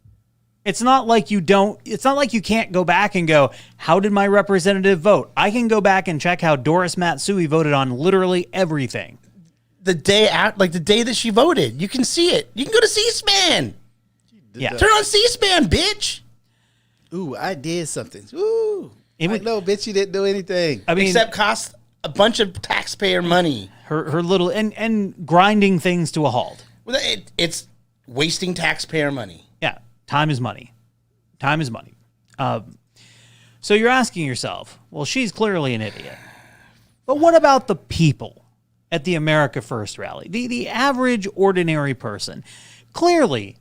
It's not like you can't go back and go, how did my representative vote? I can go back and check how Doris Matsui voted on literally everything. The day that she voted, you can see it. You can go to C-SPAN. Yeah. Turn on C-SPAN, bitch. Ooh, I did something. Ooh. No, bitch, you didn't do anything. I mean, except cost a bunch of taxpayer money. Her little and grinding things to a halt. Well, it's wasting taxpayer money. Yeah, time is money. Time is money. So you're asking yourself, well, she's clearly an idiot. But what about the people at the America First rally? The average, ordinary person. Clearly,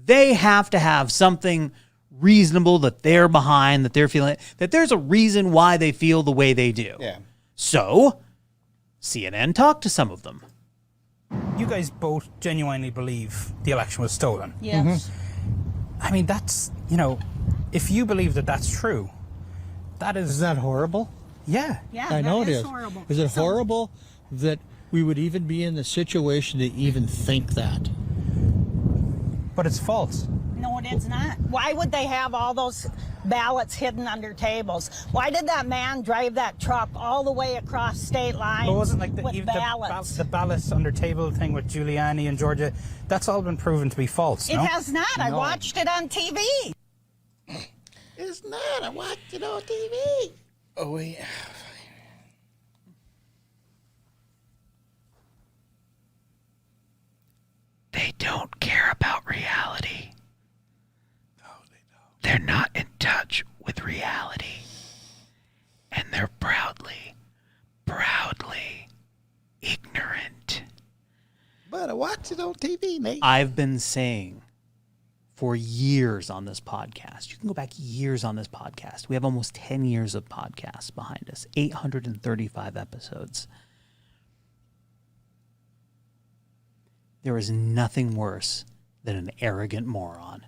they have to have something reasonable that they're behind, that they're feeling, that there's a reason why they feel the way they do. Yeah. So, CNN talked to some of them. You guys both genuinely believe the election was stolen. Yes. I mean, that's, if you believe that that's true, that is... Is that horrible? Yeah. Yeah, I know it is. Horrible. Is it horrible that we would even be in the situation to even think that? But it's false. No, it's not. Why would they have all those ballots hidden under tables? Why did that man drive that truck all the way across state lines But it wasn't like with ballots? the ballots under table thing with Giuliani and Georgia, that's all been proven to be false, It no? has not. I watched it on TV. It's not. I watched it on TV. Oh, wait. They don't care about reality. No, they don't. They're not in touch with reality. And they're proudly ignorant. But I watched it on TV, mate. I've been saying for years on this podcast, you can go back years on this podcast. We have almost 10 years of podcasts behind us, 835 episodes. There is nothing worse than an arrogant moron.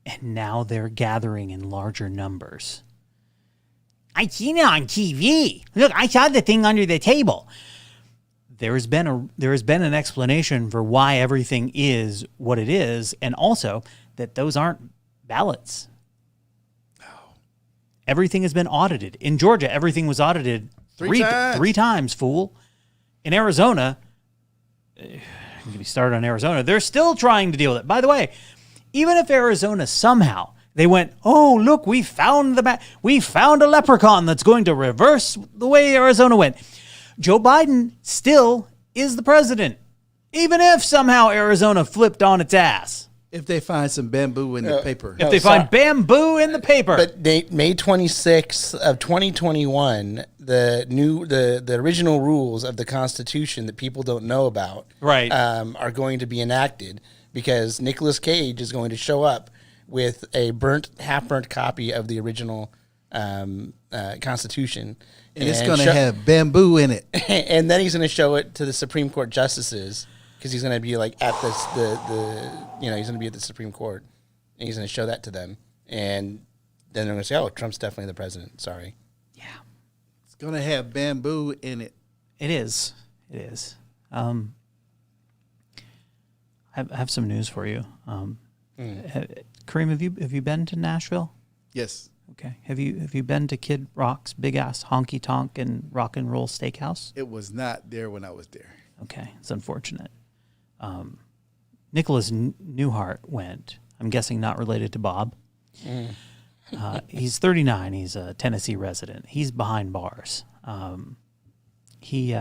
And now they're gathering in larger numbers. I seen it on TV. Look, I saw the thing under the table. There has been an explanation for why everything is what it is, and also that those aren't ballots. Everything has been audited. In Georgia, everything was audited three times, fool. In Arizona, we started on Arizona, they're still trying to deal with it. By the way, even if Arizona somehow, they went, oh, look, we found a leprechaun that's going to reverse the way Arizona went. Joe Biden still is the president, even if somehow Arizona flipped on its ass. If they find some bamboo in the paper. If they find bamboo in the paper. But May 26th of 2021, the original rules of the Constitution that people don't know about are going to be enacted because Nicolas Cage is going to show up with a half-burnt copy of the original Constitution. And it's going to have bamboo in it. And then he's going to show it to the Supreme Court justices because he's going to be like at this he's going to be at the Supreme Court and he's going to show that to them, and then they're going to say, "Oh, Trump's definitely the president." Sorry. Yeah, it's going to have bamboo in it. It is. I have some news for you. Kareem, have you been to Nashville? Yes. Okay. Have you been to Kid Rock's big ass honky tonk and rock and roll steakhouse? It was not there when I was there. Okay, it's unfortunate. Nicholas Newhart went. I'm guessing not related to Bob. He's 39. He's a Tennessee resident. He's behind bars. He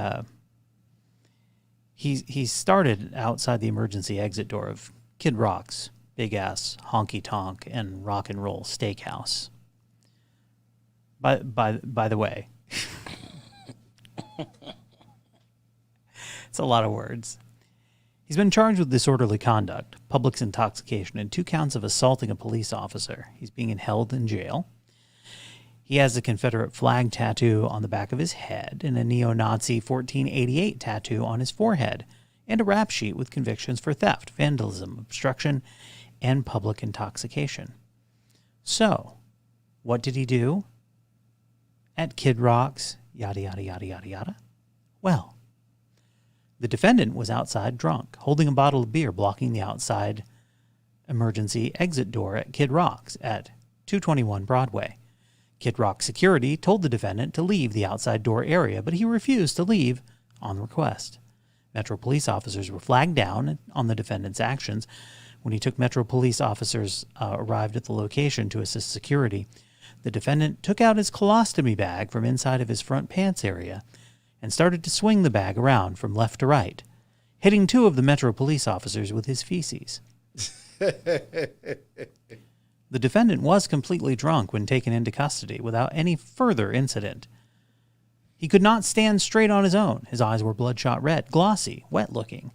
started outside the emergency exit door of Kid Rock's big ass honky tonk and rock and roll steakhouse. By the way, it's a lot of words. He's been charged with disorderly conduct, public intoxication, and 2 counts of assaulting a police officer. He's being held in jail. He has a Confederate flag tattoo on the back of his head and a neo-Nazi 1488 tattoo on his forehead, and a rap sheet with convictions for theft, vandalism, obstruction, and public intoxication. So, what did he do at Kid Rock's yada, yada, yada, yada, yada? Well, the defendant was outside drunk, holding a bottle of beer, blocking the outside emergency exit door at Kid Rock's at 221 Broadway. Kid Rock security told the defendant to leave the outside door area, but he refused to leave on request. Metro police officers were flagged down on the defendant's actions. When Metro police officers arrived at the location to assist security, the defendant took out his colostomy bag from inside of his front pants area and started to swing the bag around from left to right, hitting 2 of the Metro police officers with his feces. The defendant was completely drunk when taken into custody without any further incident. He could not stand straight on his own. His eyes were bloodshot red, glossy, wet-looking.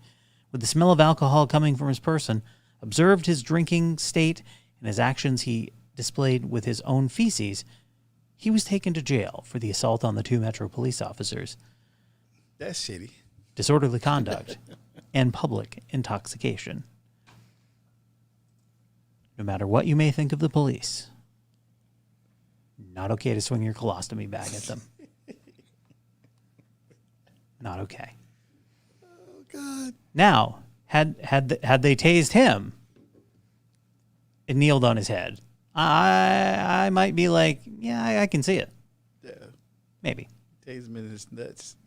With the smell of alcohol coming from his person, observed his drinking state and his actions he displayed with his own feces, he was taken to jail for the assault on the 2 Metro police officers. That's shitty. Disorderly conduct and public intoxication. No matter what you may think of the police, not okay to swing your colostomy bag at them. Not okay. Oh, God. Now, had they tased him and kneeled on his head, I might be like, yeah, I can see it. Yeah. Maybe. Tase him in his nuts.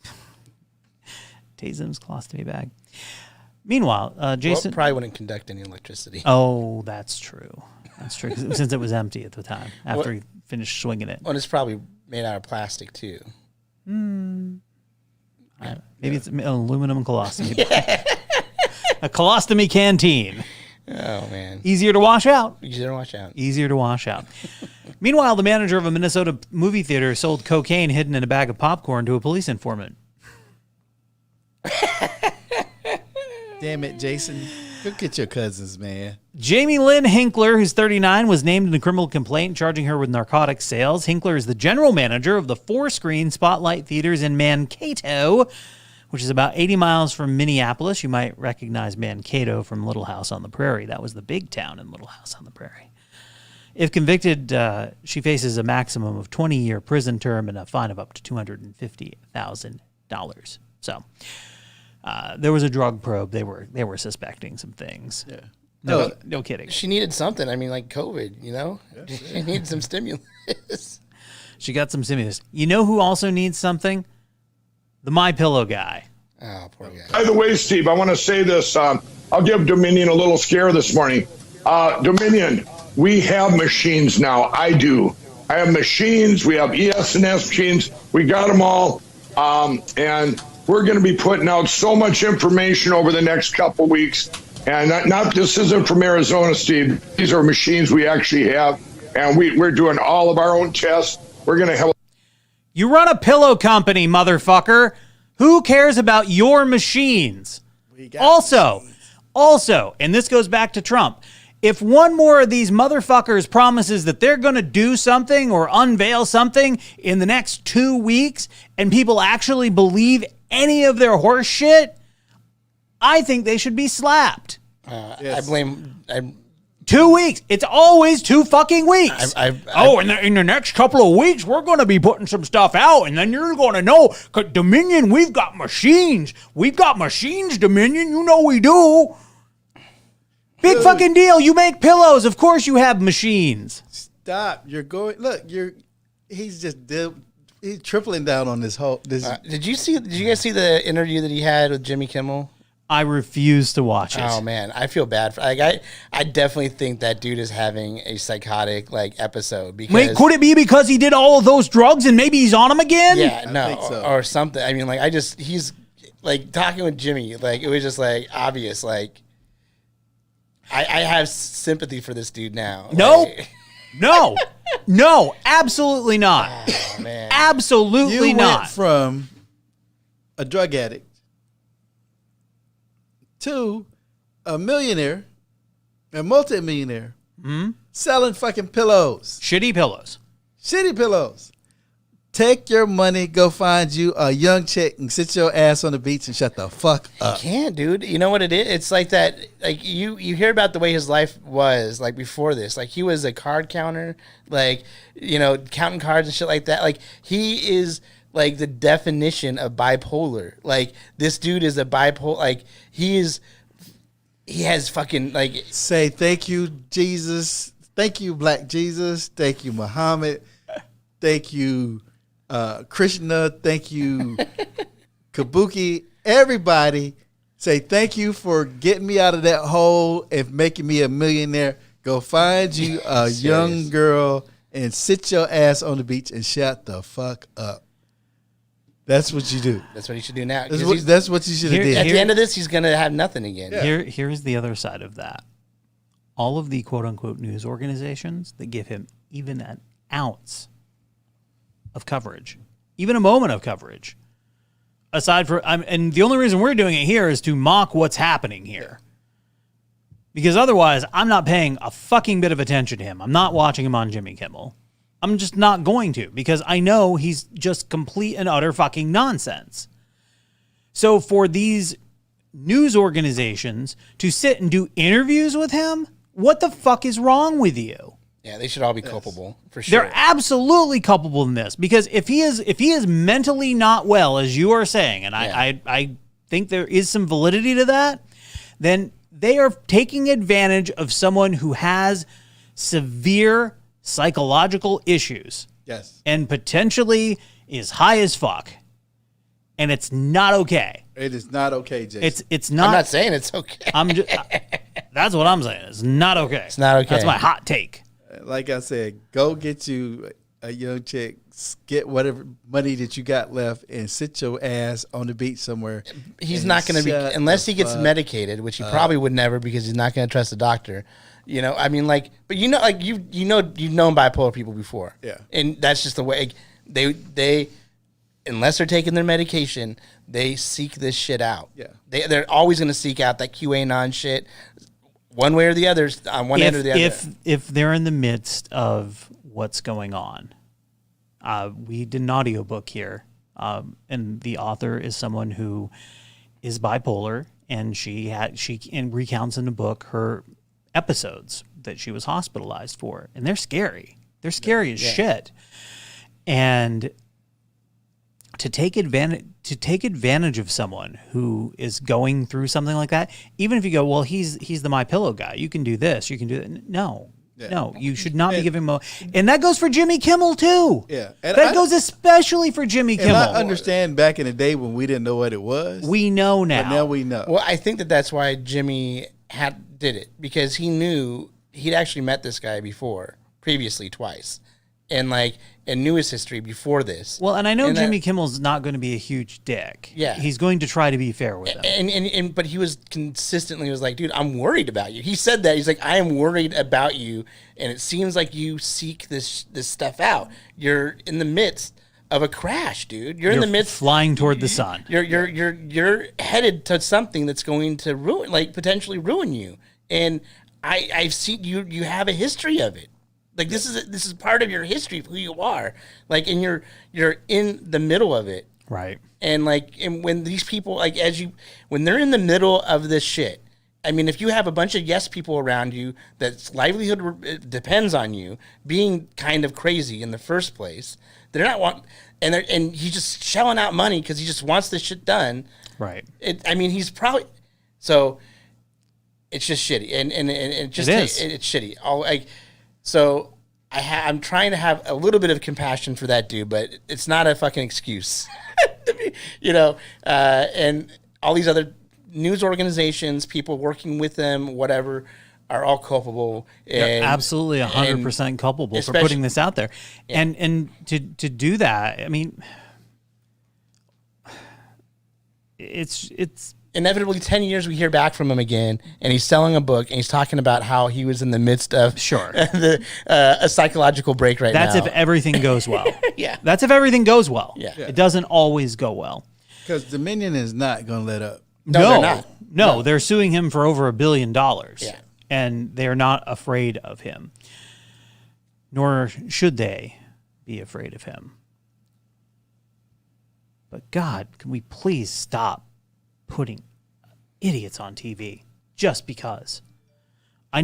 Tase him his colostomy bag. Meanwhile, Jason... probably wouldn't conduct any electricity. Oh, that's true. That's true, since it was empty at the time, after he finished swinging it. Well, it's probably made out of plastic, too. Maybe it's an aluminum colostomy bag. A colostomy canteen. Oh, man. Easier to wash out. Easier to wash out. Meanwhile, the manager of a Minnesota movie theater sold cocaine hidden in a bag of popcorn to a police informant. Damn it, Jason. Go get your cousins, man. Jamie Lynn Hinkler, who's 39, was named in a criminal complaint charging her with narcotics sales. Hinkler is the general manager of the 4-screen Spotlight Theaters in Mankato, which is about 80 miles from Minneapolis. You might recognize Mankato from Little House on the Prairie. That was the big town in Little House on the Prairie. If convicted, she faces a maximum of 20-year prison term and a fine of up to $250,000. So there was a drug probe. They were suspecting some things. Yeah. No kidding. She needed something. I mean, like COVID, you know? Yeah. She needed some stimulus. She got some stimulus. You know who also needs something? The MyPillow guy. Oh, poor guy. By the way, Steve, I want to say this. I'll give Dominion a little scare this morning. Dominion, we have machines now. I do. I have machines. We have ES&S machines. We got them all. And we're going to be putting out so much information over the next couple weeks. And this isn't from Arizona, Steve. These are machines we actually have. And we're doing all of our own tests. We're going to have. You run a pillow company, motherfucker. Who cares about your machines? Also, and this goes back to Trump, if one more of these motherfuckers promises that they're going to do something or unveil something in the next 2 weeks and people actually believe any of their horse shit, I think they should be slapped. I blame... 2 weeks. It's always 2 fucking weeks. In the next couple of weeks, we're going to be putting some stuff out, and then you're going to know, Dominion, we've got machines. We've got machines, Dominion. You know we do. Big fucking deal. You make pillows. Of course you have machines. Stop. You're going... Look, he's tripling down on this whole... Did you guys see the interview that he had with Jimmy Kimmel? I refuse to watch it. Oh man, I feel bad for I definitely think that dude is having a psychotic episode. Because wait, could it be because he did all of those drugs and maybe he's on them again? Yeah, no, or something. I mean, he's talking with Jimmy. It was just obvious. I have sympathy for this dude now. No, absolutely not. Oh, man. Absolutely you not. Went from a drug addict to a millionaire, a multimillionaire, selling fucking pillows. Shitty pillows. Take your money, go find you a young chick and sit your ass on the beach and shut the fuck up. You can't, dude. You know what it is? It's like that. You hear about the way his life was before this. He was a card counter, counting cards and shit like that. He is the definition of bipolar. This dude is a bipolar. He has fucking say thank you, Jesus. Thank you, Black Jesus. Thank you, Muhammad. Thank you, Krishna. Thank you, Kabuki. Everybody say thank you for getting me out of that hole and making me a millionaire. Go find you a young girl and sit your ass on the beach and shut the fuck up. That's what you do. That's what he should do now. That's what you should have did. At the end of this, he's going to have nothing again. Yeah. Here's the other side of that. All of the quote-unquote news organizations that give him even an ounce of coverage, even a moment of coverage, aside from... and the only reason we're doing it here is to mock what's happening here. Because otherwise, I'm not paying a fucking bit of attention to him. I'm not watching him on Jimmy Kimmel. I'm just not going to, because I know he's just complete and utter fucking nonsense. So for these news organizations to sit and do interviews with him, what the fuck is wrong with you? Yeah, they should all be culpable, for sure. They're absolutely culpable in this, because if he is mentally not well, as you are saying, and I think there is some validity to that, then they are taking advantage of someone who has severe psychological issues. Yes. And potentially is high as fuck. And it's not okay. It is not okay, Jason. It's not. I'm not saying it's okay. That's what I'm saying. It's not okay. It's not okay. That's my hot take. Like I said, go get you a young chick, get whatever money that you got left, and sit your ass on the beach somewhere. He's not going to be, unless he gets medicated, which he probably would never, because he's not going to trust a doctor. You've known bipolar people before. Yeah. And that's just the way they unless they're taking their medication, they seek this shit out. Yeah. They're always going to seek out that QAnon shit one way or the other, on one end or the other. If they're in the midst of what's going on, we did an audiobook here, and the author is someone who is bipolar, and she recounts in the book her episodes that she was hospitalized for, and they're scary. They're scary as shit. And to take advantage of someone who is going through something like that, even if you go, well, he's the MyPillow guy. You can do this. You can do that. No. Yeah. No, you should not be giving him and that goes for Jimmy Kimmel too. Yeah. And that goes especially for Jimmy Kimmel. I understand back in the day when we didn't know what it was. We know now. But now we know. Well, I think that's why Jimmy did it, because he knew he'd actually met this guy previously twice. And knew his history before this. Well, and I know Jimmy Kimmel's not going to be a huge dick. Yeah. He's going to try to be fair with him. But he was consistently like, dude, I'm worried about you. He said that. He's like, I am worried about you, and it seems like you seek this stuff out. You're in the midst of a crash, dude. You're in the midst flying toward the sun. You're headed to something that's going to potentially ruin you. And I've seen you have a history of it. Like this is part of your history of who you are. Like, and you're in the middle of it. Right. And when these people, when they're in the middle of this shit, I mean, if you have a bunch of yes people around you that's livelihood depends on you being kind of crazy in the first place, they're not and he's just shelling out money because he just wants this shit done. Right. He's probably so. It's just shitty, and it just it's shitty. So I'm trying to have a little bit of compassion for that dude, but it's not a fucking excuse, and all these other news organizations, people working with them, whatever, are all culpable. They're absolutely 100% culpable for putting this out there. Yeah. And to do that, I mean, it's inevitably 10 years we hear back from him again, and he's selling a book, and he's talking about how he was in the midst of a psychological break now. That's if everything goes well. Yeah. That's if everything goes well. Yeah. It doesn't always go well. Because Dominion is not going to let up. No, they're not. No, they're suing him for over $1 billion. Yeah. And they're not afraid of him. Nor should they be afraid of him. But God, can we please stop putting idiots on TV just because? I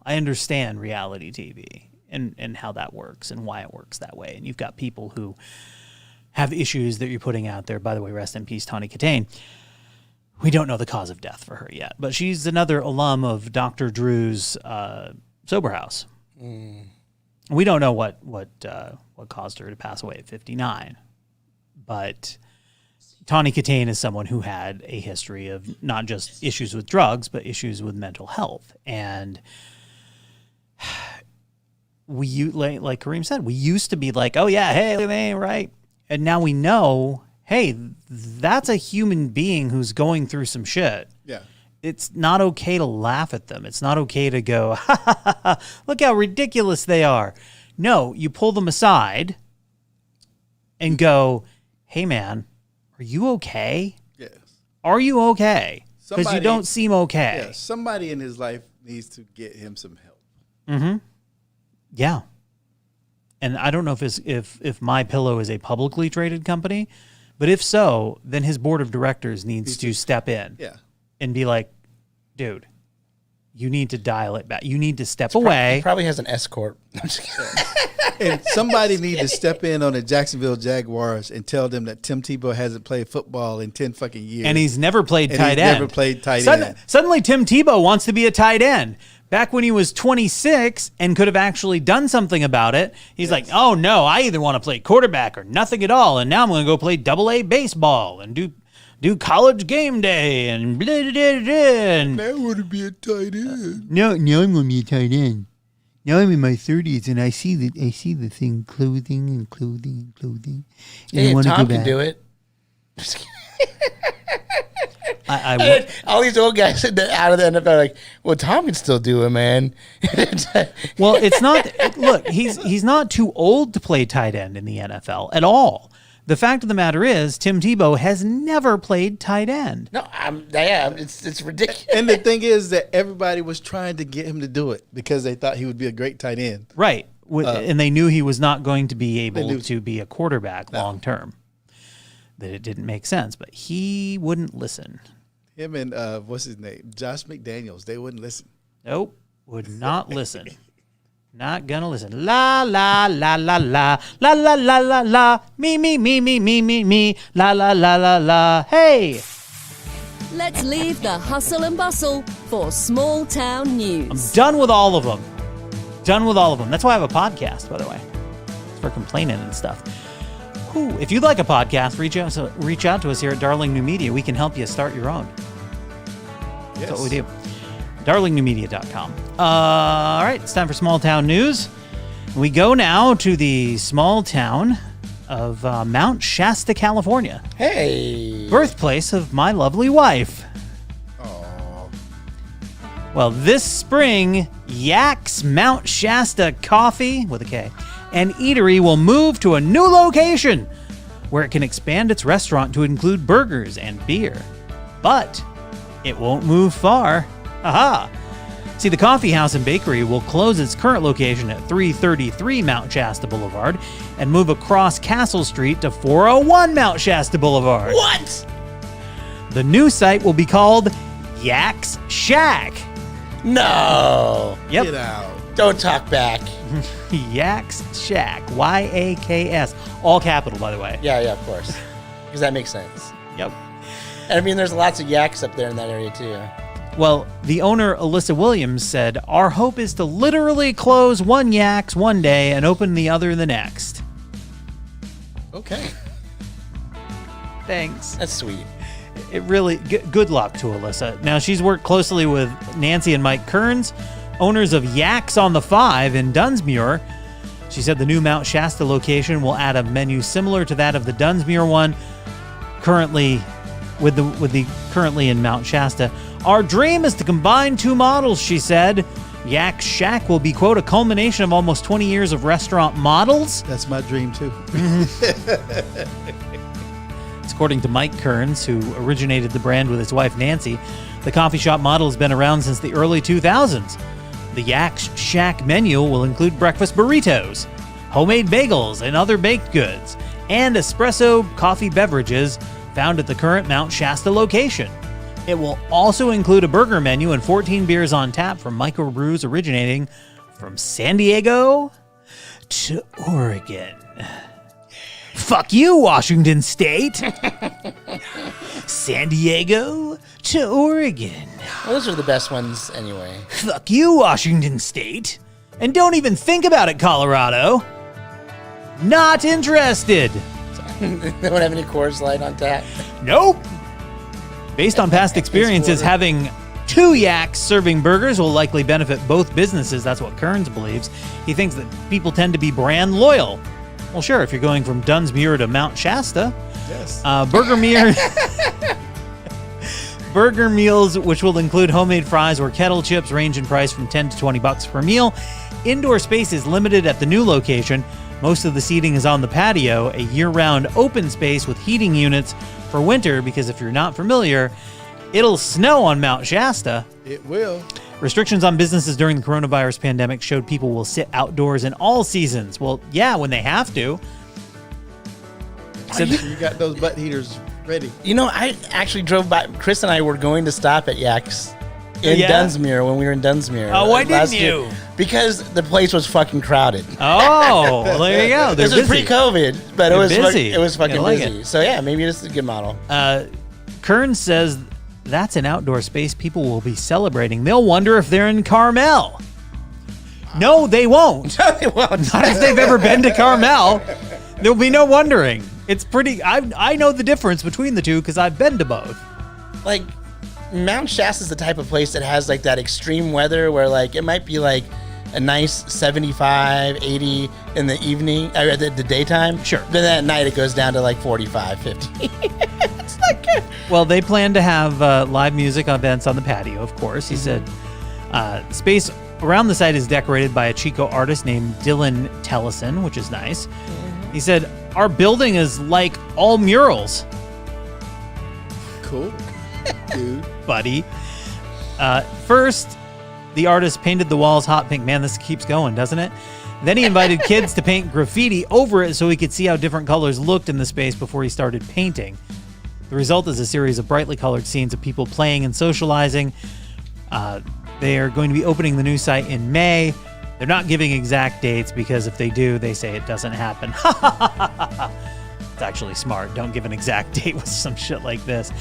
understand reality TV and how that works and why it works that way. And you've got people who have issues that you're putting out there. By the way, rest in peace, Tawny Katane. We don't know the cause of death for her yet, but she's another alum of Dr. Drew's sober house. We don't know what caused her to pass away at 59, but Tawny Katane is someone who had a history of not just issues with drugs, but issues with mental health. And like Kareem said, we used to be like, oh yeah, hey, they ain't right. And now we know, hey, that's a human being who's going through some shit. Yeah. It's not okay to laugh at them. It's not okay to go, ha, ha, ha, ha, look how ridiculous they are. No, you pull them aside and go, hey man, are you okay? Yes. Are you okay? Because you don't seem okay. Yeah, somebody in his life needs to get him some help. Mm-hmm. Yeah. And I don't know if MyPillow is a publicly traded company, but if so, then his board of directors needs to step in and be like, dude, you need to dial it back. You need to step away. He probably has an S corp. And somebody needs to step in on the Jacksonville Jaguars and tell them that Tim Tebow hasn't played football in 10 fucking years. And he's never played tight end. Never played tight end. Suddenly Tim Tebow wants to be a tight end. Back when he was 26 and could have actually done something about it, he's like, oh no, I either want to play quarterback or nothing at all. And now I'm going to go play AA baseball and do college game day and blah, blah, blah, blah. And I want to be a tight end. No, I'm going to be a tight end. Now I'm in my 30s and I see the thing clothing and clothing and clothing. And hey, I want Tom to go can back. do it. I all these old guys out of the NFL are like, well, Tom can still do it, man. Well, it's not. Look, he's not too old to play tight end in the NFL at all. The fact of the matter is, Tim Tebow has never played tight end. No, it's ridiculous. And the thing is that everybody was trying to get him to do it because they thought he would be a great tight end. Right. And they knew he was not going to be able to be a quarterback long term. That it didn't make sense, but he wouldn't listen. Him and what's his name? Josh McDaniels, they wouldn't listen. Nope. would not listen. Not gonna listen. La la la la la la la la la la. Me me me me me me me. La la la la la. Hey. Let's leave the hustle and bustle for small town news. I'm done with all of them. Done with all of them. That's why I have a podcast, by the way. It's for complaining and stuff. Ooh, if you'd like a podcast, reach out to us here at Darling New Media. We can help you start your own. That's what we do. darlingnewmedia.com. All right, it's time for small town news. We go now to the small town of Mount Shasta, California. Hey. Birthplace of my lovely wife. Oh. Well, this spring, YAKS Mount Shasta Coffee, with a K, and Eatery will move to a new location where it can expand its restaurant to include burgers and beer. But it won't move far. Aha! See, the coffee house and bakery will close its current location at 333 Mount Shasta Boulevard and move across Castle Street to 401 Mount Shasta Boulevard. What? The new site will be called YAKS Shack. No. Yep. Get out. Don't talk back. YAKS Shack. YAKS. All capital, by the way. Yeah, of course. Because that makes sense. Yep. And I mean, there's lots of yaks up there in that area, too. Well, the owner, Alyssa Williams, said, "Our hope is to literally close one YAKS one day and open the other the next." Okay. Thanks. That's sweet. It really, good luck to Alyssa. Now, she's worked closely with Nancy and Mike Kearns, owners of YAKS on the 5 in Dunsmuir. She said the new Mount Shasta location will add a menu similar to that of the Dunsmuir one, currently currently in Mount Shasta. "Our dream is to combine two models," she said. YAKS Shack will be, quote, "a culmination of almost 20 years of restaurant models." That's my dream, too. It's according to Mike Kearns, who originated the brand with his wife, Nancy. The coffee shop model has been around since the early 2000s. The YAKS Shack menu will include breakfast burritos, homemade bagels and other baked goods, and espresso coffee beverages found at the current Mount Shasta location. It will also include a burger menu and 14 beers on tap from microbrews originating from San Diego to Oregon. Fuck you, Washington State. San Diego to Oregon. Well, those are the best ones anyway. Fuck you, Washington State. And don't even think about it, Colorado. Not interested. They don't have any Coors Light on tap? Nope. Based on past experiences, having two YAKS serving burgers will likely benefit both businesses. That's what Kearns believes. He thinks that people tend to be brand loyal. Well, sure, if you're going from Dunsmuir to Mount Shasta. Yes. Burger meals, which will include homemade fries or kettle chips, range in price from $10 to $20 per meal. Indoor space is limited at the new location. Most of the seating is on the patio, a year-round open space with heating units for winter, because if you're not familiar, it'll snow on Mount Shasta. It will. Restrictions on businesses during the coronavirus pandemic showed people will sit outdoors in all seasons. Well, yeah, when they have to. So you got those butt heaters ready. You know, I actually drove by. Chris and I were going to stop at YAKS in Dunsmuir when we were in Dunsmuir. Oh, why didn't year, you? Because the place was fucking crowded. Oh, well, there you go. This was pre-COVID, but it was busy. It was fucking like busy. it. So yeah, maybe this is a good model. Kearns says that's an outdoor space people will be celebrating. They'll wonder if they're in Carmel. No, they won't. No, they won't. Not if they've ever been to Carmel. There'll be no wondering. It's pretty. I know the difference between the two because I've been to both. Like, Mount Shasta is the type of place that has like that extreme weather where like it might be like a nice 75, 80 in the evening, or the daytime. Sure. Then at night it goes down to like 45, 50. It's not good. Well, they plan to have live music events on the patio, of course. He said space around the site is decorated by a Chico artist named Dylan Tellison, which is nice. He said, "Our building is like all murals." Cool. Dude. Buddy. First, the artist painted the walls hot pink. Man, this keeps going, doesn't it? Then he invited kids to paint graffiti over it so he could see how different colors looked in the space before he started painting. The result is a series of brightly colored scenes of people playing and socializing. They are going to be opening the new site in May. They're not giving exact dates because if they do, they say it doesn't happen. It's actually smart. Don't give an exact date with some shit like this.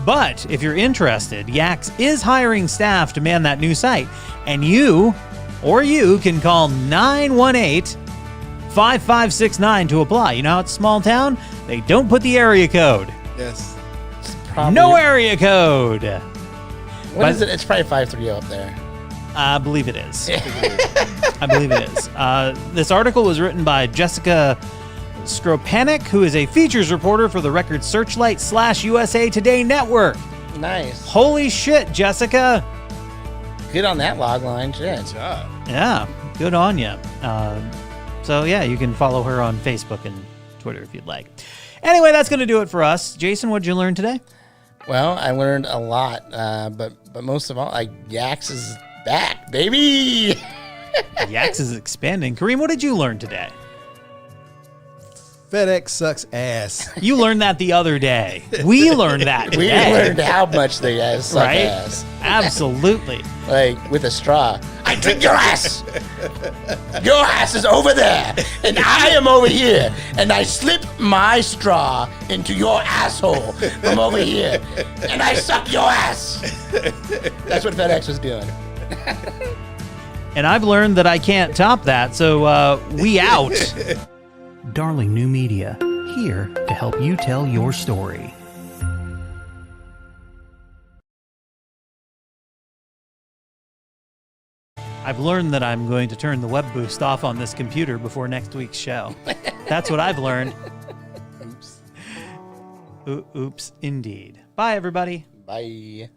But if you're interested, YAKS is hiring staff to man that new site. And you can call 918-5569 to apply. You know how it's a small town? They don't put the area code. Yes. No area code. What is it? It's probably 530 up there. I believe it is. I believe it is. This article was written by Jessica Skropanek, who is a features reporter for the Record Searchlight / USA Today Network. Nice. Holy shit, Jessica. Good on that log line. Shit. Good job. Yeah, good on you. So, yeah, you can follow her on Facebook and Twitter if you'd like. Anyway, that's going to do it for us. Jason, what did you learn today? Well, I learned a lot, but most of all, YAKS is back, baby. YAKS is expanding. Kareem, what did you learn today? FedEx sucks ass. You learned that the other day. We learned that today. We learned how much they suck ass. Absolutely. Like with a straw. I drink your ass. Your ass is over there, and I am over here, and I slip my straw into your asshole from over here, and I suck your ass. That's what FedEx was doing. And I've learned that I can't top that, so we out. Darling New Media, here to help you tell your story. I've learned that I'm going to turn the web boost off on this computer before next week's show. That's what I've learned. Oops. Oops, indeed. Bye, everybody. Bye.